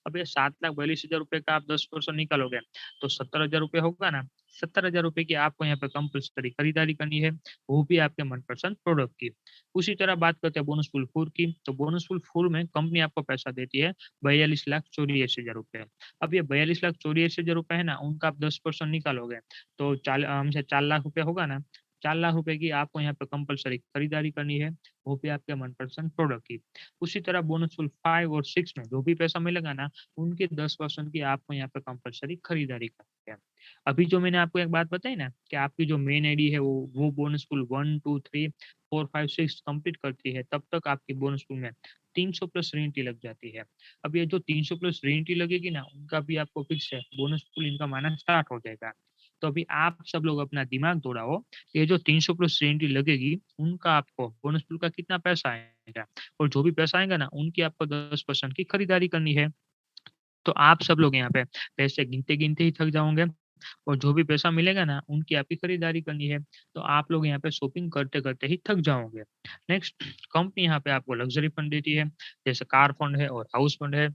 अब ये 7,42,000 रुपए का आप 10% निकालोगे तो 70,000 रुपए होगा ना। ₹70,000 की आपको यहाँ पे कंपल्सरी खरीदारी करनी है, वो भी आपके मनपसंद प्रोडक्ट की। उसी तरह बात करते हैं बोनसफुल 4 की, तो बोनसफुल 4 में कंपनी आपको पैसा देती है ₹42,84,000। अब ये ₹42,84,000 है ना, उनका आप 10% निकालोगे तो हमसे 4 लाख रुपए होगा ना, 4 लाख रुपए की आपको यहाँ पे कंपल्सरी खरीदारी करनी है, वो भी आपके मनपसंद प्रोडक्ट की। उसी तरह बोनसफुल 5 और 6 में जो भी पैसा मिलेगा ना, उनके 10% की आपको यहाँ पे कंपल्सरी खरीदारी करनी है। अभी जो मैंने आपको एक बात बताई ना कि आपकी जो मेन आईडी है वो बोनसफुल 1, 2, 3, 4, 5, 6 कंप्लीट करती है, तब तक आपकी बोनसफुल में 300 प्लस रेंटी लग जाती है। अब ये जो 300 प्लस रेंटी लगेगी ना, उनका भी आपको फिक्स है, बोनसफुल इनकम आना स्टार्ट हो जाएगा। तो अभी आप सब लोग अपना दिमाग दौड़ाओ, ये जो 300 प्लस रेंटी लगेगी, उनका आपको बोनसफुल का कितना पैसा आएगा? और जो भी पैसा आएगा ना, उनकी आपको 10% की खरीदारी करनी है। तो आप सब लोग यहाँ पे पैसे गिनते-गिनते ही थक जाओगे और जो भी पैसा मिलेगा ना, उनकी आपकी खरीदारी करनी है। तो आप लोग यहाँ पे शॉपिंग करते-करते ही थक जाओगे। नेक्स्ट, कंपनी यहाँ पे आपको लग्ज़री फंड देती है, जैसे कार फंड है और हाउस फंड है।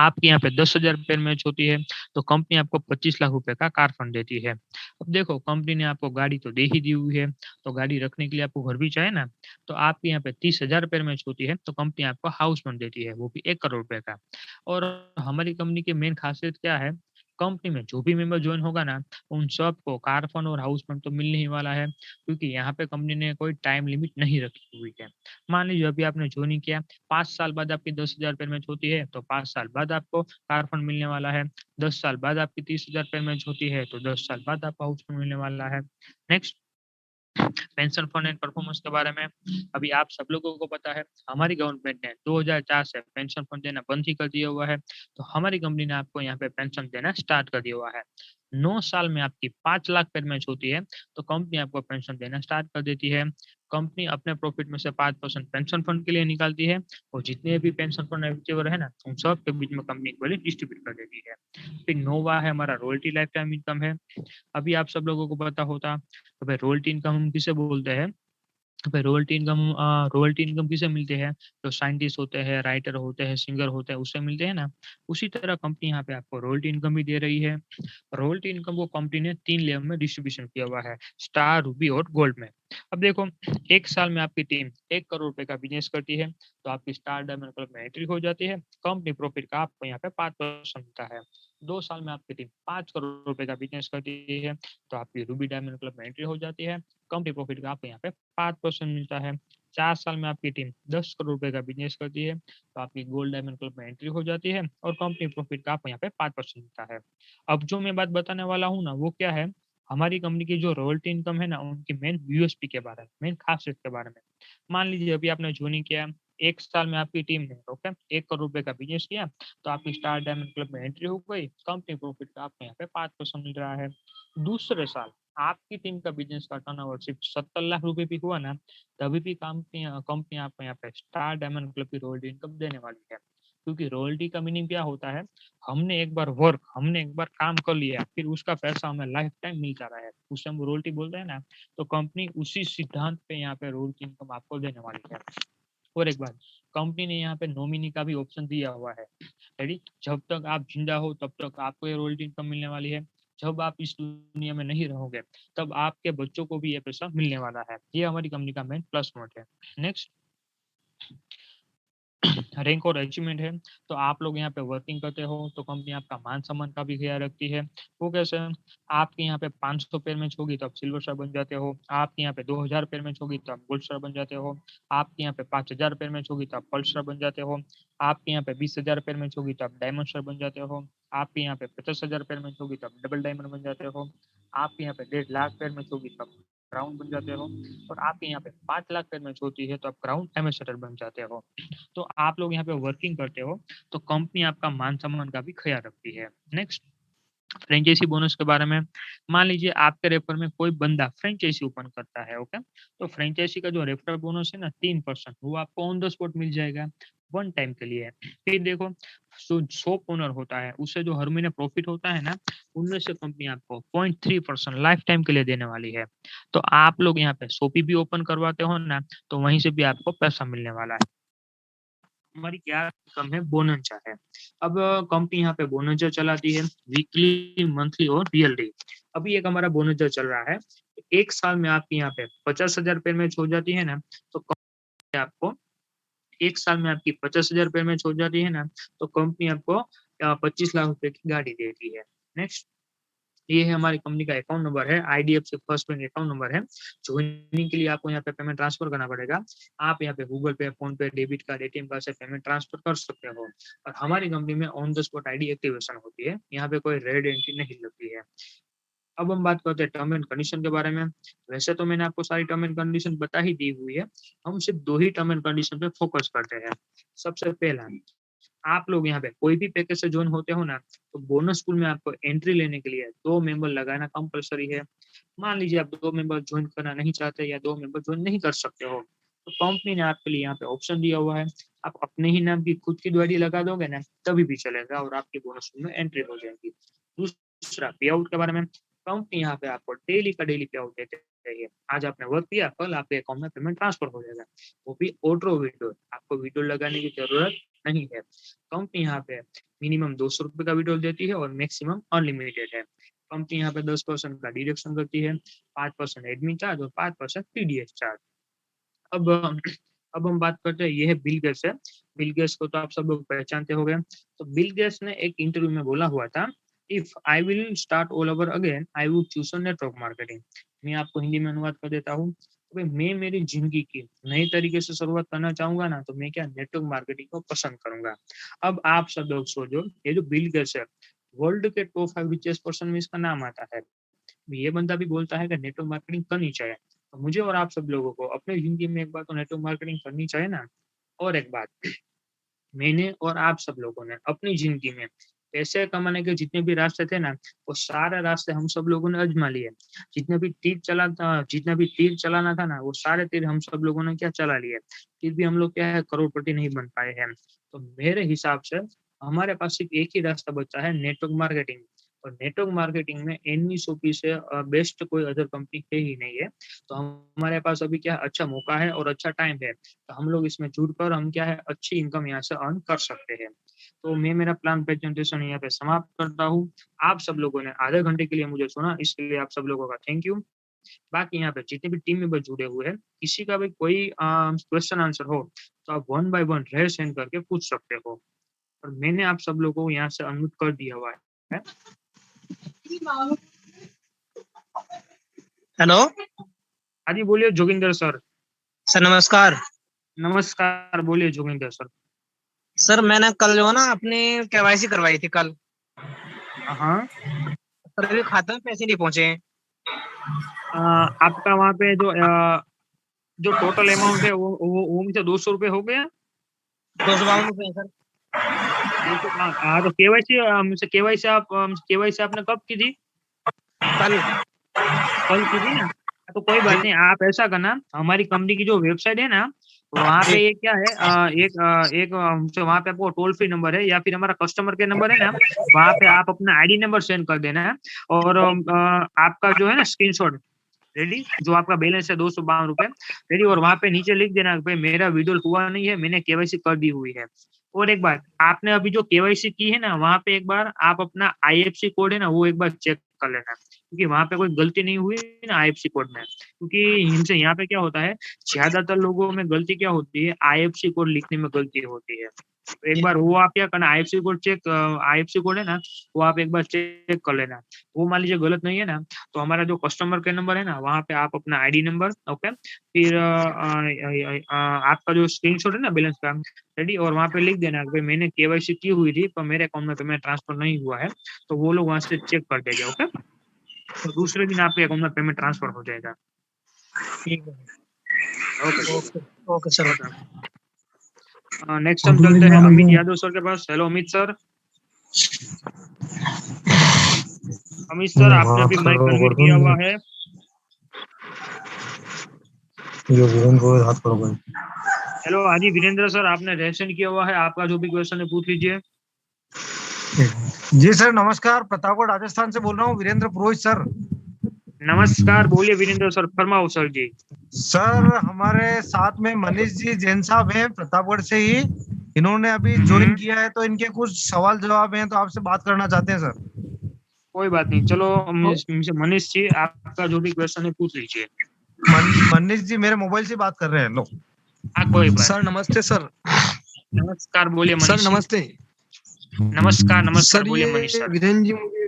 आपके यहाँ पे 10,000 रुपए मैच होती है, तो कंपनी आपको 25 लाख रुपए का कार फंड देती है। अब देखो, कंपनी ने आपको गाड़ी तो दे ही दी हुई है, तो गाड़ी रखने के लिए आपको घर भी चाहिए ना, तो आपके यहाँ पे 30,000 रुपए मैच होती है, तो कंपनी आपको हाउस फंड देती है, वो भी 1 करोड़ रुपए का। और हमारी कंपनी की मेन खासियत क्या है, कंपनी में जो भी मेंबर जॉइन होगा ना, उन सबको कार फंड और हाउस फंड तो मिलने ही वाला है, क्योंकि यहाँ पे कंपनी ने कोई टाइम लिमिट नहीं रखी हुई है। मान लीजिए अभी आपने जॉइन किया, 5 साल बाद आपकी 10,000 पेमेंट होती है, तो 5 साल बाद आपको कार फंड मिलने वाला है। 10 साल बाद आपकी 30,000 पेमेंट होती है, तो 10 साल बाद आपको हाउस फंड मिलने वाला है। Next, pension fund and performance के बारे में अभी आप सब लोगों को पता है, हमारी गवर्नमेंट ने 2004 से पेंशन फंड देना बंद ही कर दिया हुआ है, तो हमारी कंपनी ने आपको यहाँ पे पेंशन देना स्टार्ट कर दिया हुआ है। 9 साल में आपकी 5 लाख पेमेंट होती है, तो कंपनी आपको पेंशन देना स्टार्ट कर देती है। कंपनी अपने प्रॉफिट में से 5% पेंशन फंड के लिए निकालती है और जितने भी पेंशन फंड एलिजिबल है ना, उन सब के बीच में कंपनी इक्वली डिस्ट्रीब्यूट कर देती है। फिर नोवा है हमारा रॉयल्टी लाइफ टाइम इनकम है। अभी आप सब लोगों को पता होता, तो भाई रॉयल्टी इनकम हम किसे बोलते हैं? तो भाई रॉयल्टी इनकम किसे मिलते हैं? जो साइंटिस्ट होते हैं, राइटर होते हैं, सिंगर होते हैं, उससे मिलते हैं ना। उसी तरह कंपनी यहाँ पे आपको रॉयल्टी इनकम भी दे रही है। रॉयल्टी इनकम को कंपनी ने 3 लेयर में डिस्ट्रीब्यूशन किया हुआ है, स्टार, रूबी और गोल्ड में। अब देखो, 1 साल में आपकी टीम 1 करोड़ रुपए का बिज़नेस करती है, तो आपकी स्टार डायमंड क्लब में एंट्री हो जाती है। कंपनी प्रॉफिट का आपको यहाँ पे 5% मिलता है। 2 साल में आपकी टीम 5 करोड़ रुपए का बिज़नेस करती है, तो आपकी रूबी डायमंड क्लब में एंट्री हो जाती है। कंपनी प्रॉफिट का आपको यहाँ पे 5% मिलता है। 4 साल में आपकी टीम 10 करोड़ रुपए का बिज़नेस करती है, तो आपकी गोल्ड डायमंड क्लब में एंट्री हो जाती है और कंपनी प्रॉफिट का आपको यहाँ पे 5% मिलता है। अब जो मैं बात बताने वाला हूँ ना, वो क्या है, हमारी कंपनी की जो रॉयल्टी इनकम है ना, उनकी मेन यूएसपी के बारे में, मेन खासियत के बारे में। मान लीजिए अभी आपने जॉइनिंग किया, 1 साल में आपकी टीम ने ओके 1 करोड़ रुपए का बिज़नेस किया, तो आपकी स्टार डायमंड क्लब में एंट्री हो गई, कंपनी प्रॉफिट का आपको यहाँ पे 5% मिल रहा है। दूसरे साल आपकी टीम का बिज़नेस का टर्नओवर सिर्फ 70 लाख रुपए भी हुआ ना, तभी भी कंपनी कंपनी आपको यहाँ पे स्टार डायमंड क्लब की रॉयल्टी इनकम देने वाली है। क्योंकि रॉयल्टी का मीनिंग क्या होता है, हमने एक बार काम कर लिया, फिर उसका पैसा हमें लाइफ टाइम मिलता रहा है, उसे हम रॉयल्टी बोलते हैं ना। तो कंपनी उसी सिद्धांत पे यहाँ पे रॉयल्टी इनकम आपको देने वाली है। और एक बात, कंपनी ने यहाँ पे नॉमिनी का भी ऑप्शन दिया हुआ है। रेडी, जब तक आप जिंदा हो तब तक आपको ये रॉयल्टी इनकम मिलने वाली है। जब आप इस दुनिया में नहीं रहोगे, तब आपके बच्चों को भी ये पैसा मिलने वाला है। ये हमारी कंपनी का मेन प्लस पॉइंट है। नेक्स्ट, रैंक और अचीवमेंट है, तो आप लोग यहाँ पे वर्किंग करते हो, तो कंपनी आपका मान सम्मान का भी ख्याल रखती है। वो कैसे? आपके यहाँ पे 500 पेयर मैच होगी तो आप सिल्वर स्टार बन जाते हो। आपके यहाँ पे 2000 पेयर मैच होगी तो आप गोल्ड स्टार बन जाते हो। आपके यहाँ पे 5000 पेयर मैच होगी तो आप पर्ल स्टार बन जाते हो। आपके यहाँ पे 20,000 पेयर मैच होगी तो आप डायमंड स्टार बन जाते हो। आपके यहाँ पे 50,000 पेयर मैच होगी तो आप डबल डायमंड बन जाते हो। आपके यहाँ पे 1.5 लाख पेयर मैच होगी तो आप क्राउन बन जाते हो। और आपके यहाँ पे 5 लाख पेयर मैच होती है तो आप क्राउन एम्बेसडर बन जाते हो। तो आप लोग यहाँ पे वर्किंग करते हो, तो कंपनी आपका मान सम्मान का भी ख्याल रखती है। नेक्स्ट, फ्रेंचाइजी बोनस के बारे में, मान लीजिए आपके रेफर में कोई बंदा फ्रेंचाइजी ओपन करता है, ओके, तो फ्रेंचाइजी का जो रेफरल बोनस है ना 3%, वो आपको ऑन द स्पॉट मिल जाएगा, वन टाइम के लिए। फिर देखो, जो शॉप ओनर होता है, उससे जो हर महीने प्रॉफिट होता है ना, उनमें से कंपनी आपको 0.3% लाइफ टाइम के लिए देने वाली है। तो आप लोग यहाँ पे शॉपी भी ओपन करवाते हो ना, तो वहीं से भी आपको पैसा मिलने वाला है। हमारी क्या इनकम है, बोनंजा है। अब कंपनी यहाँ पे बोनंजा चलाती है, वीकली, मंथली और ईयरली। अभी एक हमारा बोनस जो चल रहा है, एक साल में आपकी यहाँ पे 50,000 रुपए मैच हो जाती है ना, तो कंपनी आपको एक साल में आपकी 50,000 रुपए मैच हो जाती है ना, तो कंपनी आपको 25 लाख रुपए की गाड़ी देती है। नेक्स्ट, ये है हमारी कंपनी का अकाउंट नंबर है, IDFC first bank account number है। ज्वाइनिंग के लिए आपको यहाँ पे पेमेंट ट्रांसफर करना पड़ेगा। आप यहाँ पे गूगल पे, फोन पे, डेबिट कार्ड, एटीएम कार्ड से पेमेंट ट्रांसफर कर सकते हो। और हमारी कंपनी में on the spot ID activation होती है, यहाँ पे कोई रेड एंट्री नहीं लगती है। अब हम बात करते हैं टर्म एंड कंडीशन के बारे में। वैसे तो मैंने आपको सारी टर्म एंड कंडीशन बता ही दी हुई है, हम सिर्फ 2 ही टर्म एंड कंडीशन पे फोकस करते हैं। सबसे पहला, आप लोग यहाँ पे कोई भी पैकेज से ज्वाइन होते हो ना, तो बोनस पूल में आपको एंट्री लेने के लिए 2 मेंबर लगाना कंपलसरी है। मान लीजिए आप 2 मेंबर ज्वाइन करना नहीं चाहते या 2 मेंबर ज्वाइन नहीं कर सकते हो, तो कंपनी ने आपके लिए यहाँ पे ऑप्शन दिया हुआ है, आप अपने ही नाम की खुद की गाड़ी लगा दोगे ना, तभी भी चलेगा और आपकी बोनस पूल में एंट्री हो जाएगी। दूसरा, पे आउट के बारे में, कंपनी यहाँ पे आपको डेली का डेली पे आउट देते है। आज आपने वर्क किया, कल आपके अकाउंट में पेमेंट ट्रांसफर हो जाएगा, वो भी ऑटो विड्रॉल, आपको विड्रॉल लगाने की जरूरत नहीं है। कंपनी यहाँ पे मिनिमम 200 रुपए का विड्रॉल देती है और मैक्सिमम अनलिमिटेड है। कंपनी यहाँ पे 10% का डिडक्शन करती है, 5% एडमिन चार्ज और 5% टीडीएस चार्ज। अब अब हम बात करते हैं, ये है बिल गेट्स है। बिल गेट्स को तो आप सब लोग पहचानते हो गए। तो बिल गेट्स ने एक इंटरव्यू में बोला हुआ था, if I will start all over again I would choose network marketing. मैं आपको हिंदी में अनुवाद कर देता हूँ, भाई मैं मेरी जिंदगी की नई तरीके से शुरुआत करना चाहूंगा ना, तो मैं क्या नेटवर्क मार्केटिंग को पसंद करूंगा। अब आप सब लोग सोचो, ये जो बिल गेट्स है, वर्ल्ड के टॉप 5 रिचेस्ट पर्सन में इसका नाम आता है। ये बंदा भी बोलता है कि नेटवर्क मार्केटिंग करनी चाहिए, तो मुझे और आप सब लोगों को अपनी जिंदगी में एक बार तो नेटवर्क मार्केटिंग करनी चाहिए ना। और एक बात, मैंने और आप सब लोगों ने अपनी जिंदगी में पैसे कमाने के जितने भी रास्ते थे ना, वो सारे रास्ते हम सब लोगों ने आजमा लिए। जितना भी तीर चलाना था ना, वो सारे तीर हम सब लोगों ने क्या चला लिए, फिर भी हम लोग क्या है, करोड़पति नहीं बन पाए हैं। तो मेरे हिसाब से हमारे पास सिर्फ एक ही रास्ता बचा है, नेटवर्क मार्केटिंग। और नेटवर्क मार्केटिंग में एनवी सोपी से बेस्ट कोई अदर कंपनी है ही नहीं है। तो हमारे पास अभी क्या है, अच्छा मौका है और अच्छा टाइम है, तो हम लोग इसमें जुड़कर हम क्या है, अच्छी इनकम यहाँ से अर्न कर सकते हैं। तो मैं मेरा प्लान प्रेजेंटेशन यहाँ पे समाप्त करता हूँ। आप सब लोगों ने आधे घंटे के लिए मुझे सुना, इसके लिए आप सब लोगों का थैंक यू। बाकी यहाँ पे जितने भी टीम मेंबर जुड़े हुए हैं, किसी का भी कोई क्वेश्चन आंसर हो, तो आप 1 बाय 1 रेस हैंड करके पूछ सकते हो। और मैंने आप सब लोगों को यहाँ से अनम्यूट कर दिया हुआ है। हेलो, हाँ जी, बोलिए जोगिंदर सर। सर नमस्कार। नमस्कार, बोलिए जोगिंदर सर। सर मैंने कल जो है ना अपनी केवाईसी करवाई थी कल। हाँ, सर अभी खाते में पैसे नहीं पहुंचे हैं। आपका वहाँ पे जो टोटल अमाउंट है वो मुझे 200 रुपये हो गया। 252 रुपए सर। हाँ, तो केवाईसी आपने कब की थी? कल की थी ना। तो कोई बात नहीं, आप ऐसा करना, हमारी कंपनी की जो वेबसाइट है ना, वहाँ पे ये क्या है, एक वहाँ पे आपको टोल फ्री नंबर है या फिर हमारा कस्टमर केयर नंबर है ना, वहाँ पे आप अपना आईडी नंबर सेंड कर देना है। और आपका जो है ना स्क्रीनशॉट रेडी, जो आपका बैलेंस है 252 रुपए रेडी, और वहाँ पे नीचे लिख देना भाई मेरा विड्रॉल हुआ नहीं है, मैंने केवाईसी कर दी हुई है। और एक बात, आपने अभी जो केवाईसी की है ना, वहाँ पे एक बार आप अपना आईएफसी कोड है ना, वो एक बार चेक कर लेना, क्योंकि वहाँ पे कोई गलती नहीं हुई ना आईएफसी कोड में। क्योंकि इनसे यहाँ पे क्या होता है, ज्यादातर लोगों में गलती क्या होती है, आईएफसी कोड लिखने में गलती होती है। तो एक बार वो आप क्या करना, आईएफसी कोड है ना, वो आप एक बार चेक कर लेना। वो मान लीजिए गलत नहीं है ना, तो हमारा जो कस्टमर केयर नंबर है ना, वहाँ पे आप अपना आईडी नंबर, ओके, फिर आपका जो स्क्रीनशॉट है ना बैलेंस का रेडी, और वहाँ पे लिख देना कि मैंने केवाईसी की हुई थी पर मेरे अकाउंट में पेमेंट ट्रांसफर नहीं हुआ है, तो वो लोग वहाँ से चेक कर देंगे। ओके, तो दूसरे दिन आपके अकाउंट में पेमेंट ट्रांसफर हो जाएगा। ठीक है, ओके ओके सर। नेक्स्ट हम चलते हैं अमित यादव सर के पास। Hello Amit sir. Amit sir, आपने अभी माइक अनम्यूट किया हुआ है। हेलो, हाँ जी वीरेंद्र सर, आपने रेशन किया हुआ है, आपका जो भी क्वेश्चन है पूछ लीजिए। जी सर नमस्कार, प्रतापगढ़ राजस्थान से बोल रहा हूँ, वीरेंद्र पुरोहित सर। नमस्कार, बोलिए वीरेंद्र सर, फरमाओ सर जी। सर हमारे साथ में मनीष जी जैन साहब हैं प्रतापगढ़ से ही, इन्होंने अभी ज्वाइन किया है, तो इनके कुछ सवाल जवाब हैं, तो आपसे बात करना चाहते हैं सर। कोई बात नहीं, चलो मनीष जी आपका जो भी क्वेश्चन है पूछ लीजिए। मनीष जी मेरे मोबाइल से बात कर रहे हैं। लो हाँ कोई बात। सर नमस्ते सर। नमस्कार, बोलिए सर मनीष जी। नमस्ते। नमस्कार नमस्कार, सर बोलिए मनीष ये सर। वीरेंद्र जी मुझे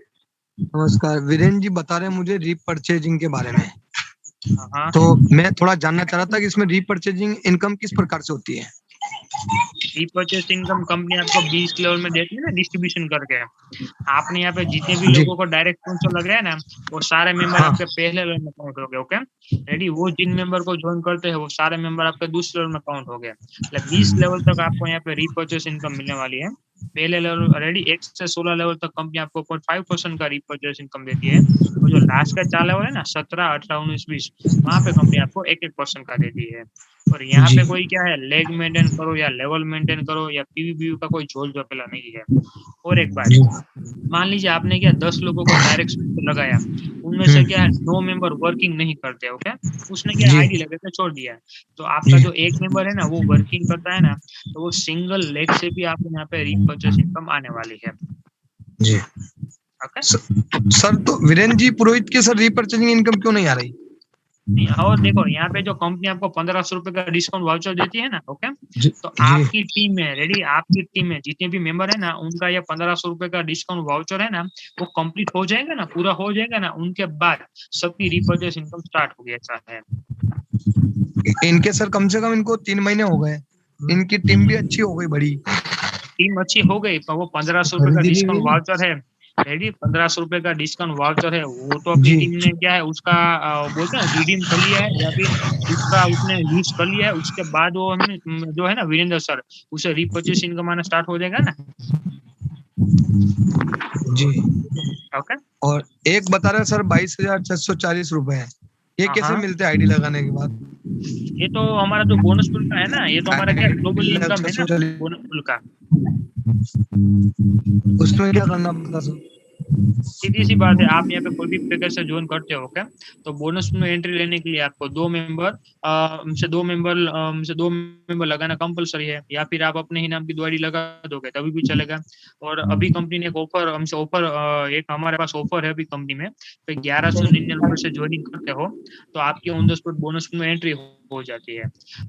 नमस्कार, वीरेंद्र जी बता रहे हैं मुझे रीपरचेजिंग के बारे में। हाँ, तो मैं थोड़ा जानना चाह रहा था कि इसमें रीपरचेजिंग इनकम किस प्रकार से होती है। रीपरचेस इनकम कंपनी आपको 20 लेवल में देती है ना, डिस्ट्रीब्यूशन करके। आपने यहाँ पे जितने भी जी लोगों को डायरेक्ट स्पॉन्सर लग रहा है ना, वो सारे मेंबर हाँ आपके पहले लेवल में काउंट हो गए। ओके रेडी, वो जिन मेंबर को ज्वाइन करते हैं वो सारे मेंबर आपके दूसरे लेवल में काउंट हो गए। मतलब 20 लेवल तक आपको यहाँ पे रीपरचेस इनकम मिलने वाली है। पहले लेवल रेडी 1 से 16 लेवल तक कंपनी आपको 0.5% का रीपरचेस इनकम देती है। और जो लास्ट का 4 लेवल है ना, 17, 18, 19, 20, वहाँ पे कंपनी आपको 1-1% का देती है। और यहाँ जी पे कोई क्या है, लेग मेंटेन करो या लेवल मेंटेन करो या पीवी का कोई झोल झोपेला नहीं है। और एक बात, जी मान लीजिए आपने क्या 10 लोगों को डायरेक्ट लगाया, उनमें से क्या है 9 मेंबर वर्किंग नहीं करते। ओके, उसने क्या जी आईडी लगा के छोड़ दिया है। तो आपका जी जो एक मेंबर है ना वो वर्किंग करता है ना, तो वो सिंगल लेग से भी आपको यहाँ पे रीपरचेस इनकम आने वाली है। जी। ओके सर तो वीरेंद्र जी पुरोहित के सर रीपरचेजिंग इनकम क्यों नहीं आ रही। नहीं, और देखो यहाँ पे जो कंपनी आपको 1500 रुपए का डिस्काउंट वाउचर देती है ना, ओके, जी तो जी आपकी टीम में रेडी, आपकी टीम में जितने भी मेंबर है ना, उनका ये 1500 रुपए का डिस्काउंट वाउचर है ना, वो कंप्लीट हो जाएगा ना, पूरा हो जाएगा ना, उनके बाद सबकी रीपरचेस इनकम स्टार्ट हो गया। ऐसा है। इनके सर कम से कम इनको 3 महीने हो गए, इनकी टीम भी अच्छी हो गई बड़ी। टीम अच्छी हो गई, पर वो 1500 रुपए का खरीदी भी डिस्काउंट हुई ना। वाउचर है रेडी, 1500 रुपए का डिस्काउंट वाउचर है, वो तो अपनी जी टीम ने क्या है उसका बोलते हैं रिडीम कर लिया है, या फिर उसका उसने यूज कर लिया है। उसके बाद वो जो है ना वीरेंद्र सर, उसे रीपरचेस इनकम आना स्टार्ट हो जाएगा ना। जी। ओके, और एक बता रहे सर 22,640 रुपए है, ये हाँ कैसे हाँ, मिलते हैं आईडी लगाने के बाद। ये तो हमारा जो बोनस पुल का है ना, ये तो हमारा क्या ग्लोबल इनकम है ना, 640 बोनस पुल का। उसमें क्या करना पड़ता सर। सीधी सी बात है, आप यहाँ पे कोई भी पैकेज से ज्वाइन करते हो क्या, तो बोनस में एंट्री लेने के लिए आपको दो मेंबर लगाना कंपलसरी है, या फिर आप अपने ही नाम की 2 आईडी लगा दोगे तभी भी चलेगा। और अभी कंपनी ने एक ऑफर एक हमारे पास ऑफर है अभी कंपनी में, तो 1199 से ज्वाइनिंग करते हो तो आपकी ऑन द स्पॉट बोनस में एंट्री हो जाती है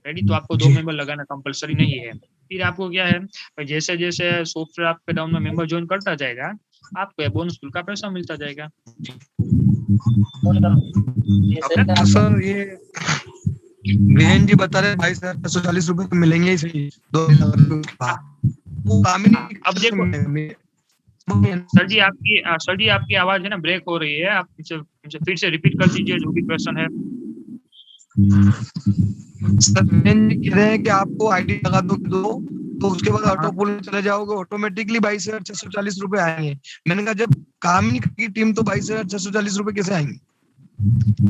रेडी। तो आपको 2 जी मेंबर लगाना कंपलसरी नहीं है। फिर आपको क्या है, जैसे जैसे सॉफ्टवेयर आपके डाउन में मेंबर ज्वाइन करता जाएगा, आपको बोनस का पैसा मिलता जाएगा। ओके, तो सर ये वीरेंद्र जी बता रहे 22,640 रुपए तो मिलेंगे ही सही 2,000 के बाद। वो काम ही नहीं अब देखो सर जी आपकी आवाज है ना ब्रेक हो रही है, आप मुझे फिर से रिपीट कर दीजिए जो भी क्वेश्चन है। सर वीरेंद्र जी कह रहे हैं कि आपको आईडी लगा दो तो उसके बाद ऑटो पुल में चले जाओगे, ऑटोमेटिकली 22,640 रुपए आएंगे। मैंने कहा जब काम ही नहीं की टीम तो 22,640 रुपए कैसे आएंगे।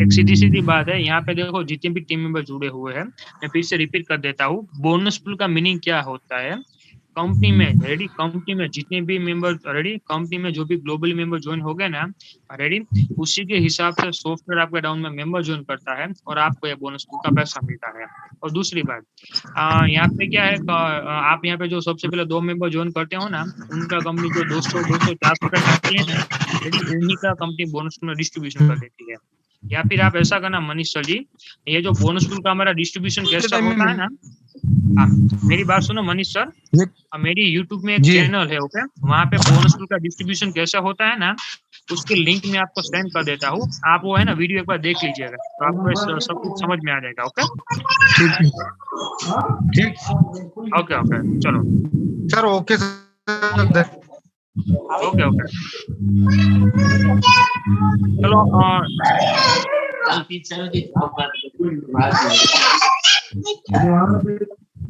एक सीधी सीधी बात है, यहाँ पे देखो जितने भी टीम मेंबर जुड़े हुए हैं, मैं फिर से रिपीट कर देता हूँ, बोनस पुल का मीनिंग क्या होता है। कंपनी में रेडी, कंपनी में जितने भी मेंबर रेडी, कंपनी में जो भी ग्लोबल मेंबर ज्वाइन हो गए ना रेडी, उसी के हिसाब से सॉफ्टवेयर आपके डाउन में मेंबर ज्वाइन करता है और आपको ये बोनस का पैसा मिलता है। और दूसरी बात, यहाँ पे क्या है, आप यहाँ पे जो सबसे पहले 2 मेंबर ज्वाइन करते हो ना, उनका कंपनी जो 200, 200, 400 रुपए काटती है ना रेडी, उन्हीं का कंपनी बोनस में डिस्ट्रीब्यूशन कर देती है। या फिर आप ऐसा करना मनीष सर जी, ये जो बोनस का हमारा डिस्ट्रीब्यूशन कैसा होता है ना, मेरी बात सुनो मनीष सर, मेरी YouTube में एक चैनल है, ओके, वहाँ पे बोनस का डिस्ट्रीब्यूशन कैसा होता है ना, उसकी लिंक मैं आपको सेंड कर देता हूँ, आप वो है ना वीडियो एक बार देख लीजिएगा तो आपको सब कुछ समझ में आ जाएगा। ओके ठीक ओके ओके, चलो sir, okay sir, okay okay, चलो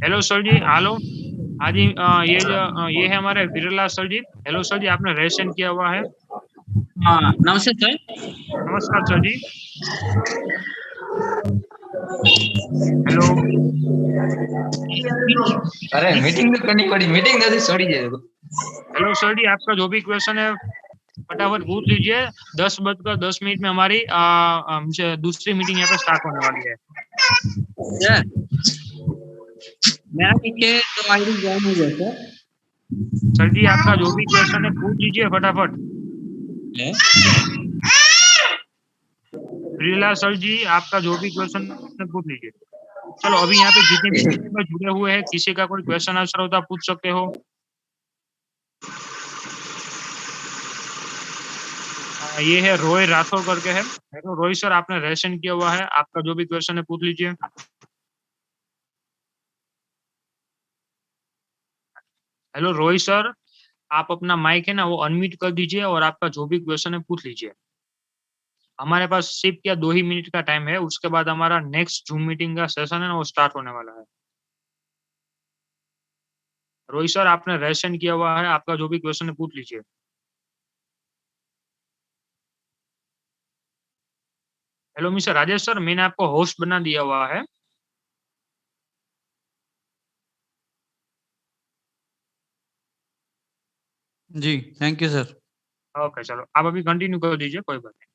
हेलो सर जी, हेलो, हाँ जी, ये है हमारे बिरला सर जी। हेलो सर जी, आपने रेशन किया हुआ है। हाँ नमस्ते सर। नमस्कार सर जी। हेलो, अरे मीटिंग तो करनी पड़ी, मीटिंग जल्दी छोड़ी जाए। हेलो सर जी, आपका जो भी क्वेश्चन है फटाफट पूछ लीजिए। 10:10 में हमारी हमसे दूसरी मीटिंग यहाँ पे स्टार्ट होने वाली है। मेरा पीछे तो आईडी ज्वाइन हो गया सर। सर जी, आपका जो भी क्वेश्चन है पूछ लीजिए फटाफट। है। श्रीला सर जी, आपका जो भी क्वेश्चन पूछ लीजिए। चलो अभी यहाँ पे जितने भी मेंबर जुड़े हुए हैं, किसी का कोई क्वेश्चन आंसर होता पूछ सकते हो। ये है रोय राठौर करके है। हेलो रोय सर, आपने रेशन किया हुआ है, आपका जो भी क्वेश्चन है पूछ लीजिए। हेलो रोय सर, आप अपना माइक है ना वो अनम्यूट कर दीजिए और आपका जो भी क्वेश्चन है पूछ लीजिए। हमारे पास सिर्फ क्या 2 ही मिनट का टाइम है, उसके बाद हमारा नेक्स्ट जूम मीटिंग का सेशन है ना वो स्टार्ट होने वाला है। रोहित सर, आपने रेशन किया हुआ है, आपका जो भी क्वेश्चन है पूछ लीजिए। हेलो मिस्टर राजेश सर, मैंने आपको होस्ट बना दिया हुआ है। जी थैंक यू सर। ओके चलो, आप अभी कंटिन्यू कर दीजिए, कोई बात नहीं।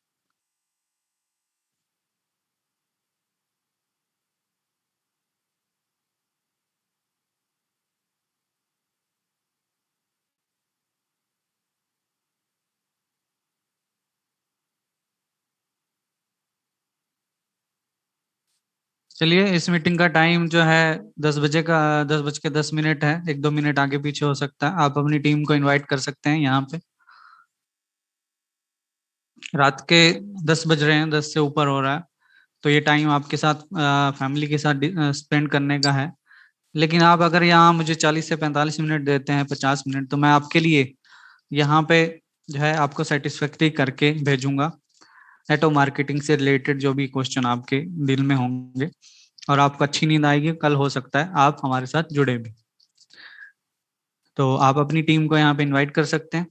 चलिए, इस मीटिंग का टाइम जो है 10 बज के 10 मिनट है। 1-2 मिनट आगे पीछे हो सकता है। आप अपनी टीम को इनवाइट कर सकते हैं यहाँ पे। रात के 10 बज रहे हैं, 10 से ऊपर हो रहा है, तो ये टाइम आपके साथ फैमिली के साथ स्पेंड करने का है। लेकिन आप अगर यहाँ मुझे 40 से 45 मिनट देते हैं, 50 मिनट, तो मैं आपके लिए यहाँ पे जो है आपको सेटिस्फैक्ट्री करके भेजूंगा। नेटवर्क मार्केटिंग से रिलेटेड जो भी क्वेश्चन आपके दिल में होंगे, और आपको अच्छी नींद आएगी। कल हो सकता है आप हमारे साथ जुड़े भी। तो आप अपनी टीम को यहाँ पे इनवाइट कर सकते हैं।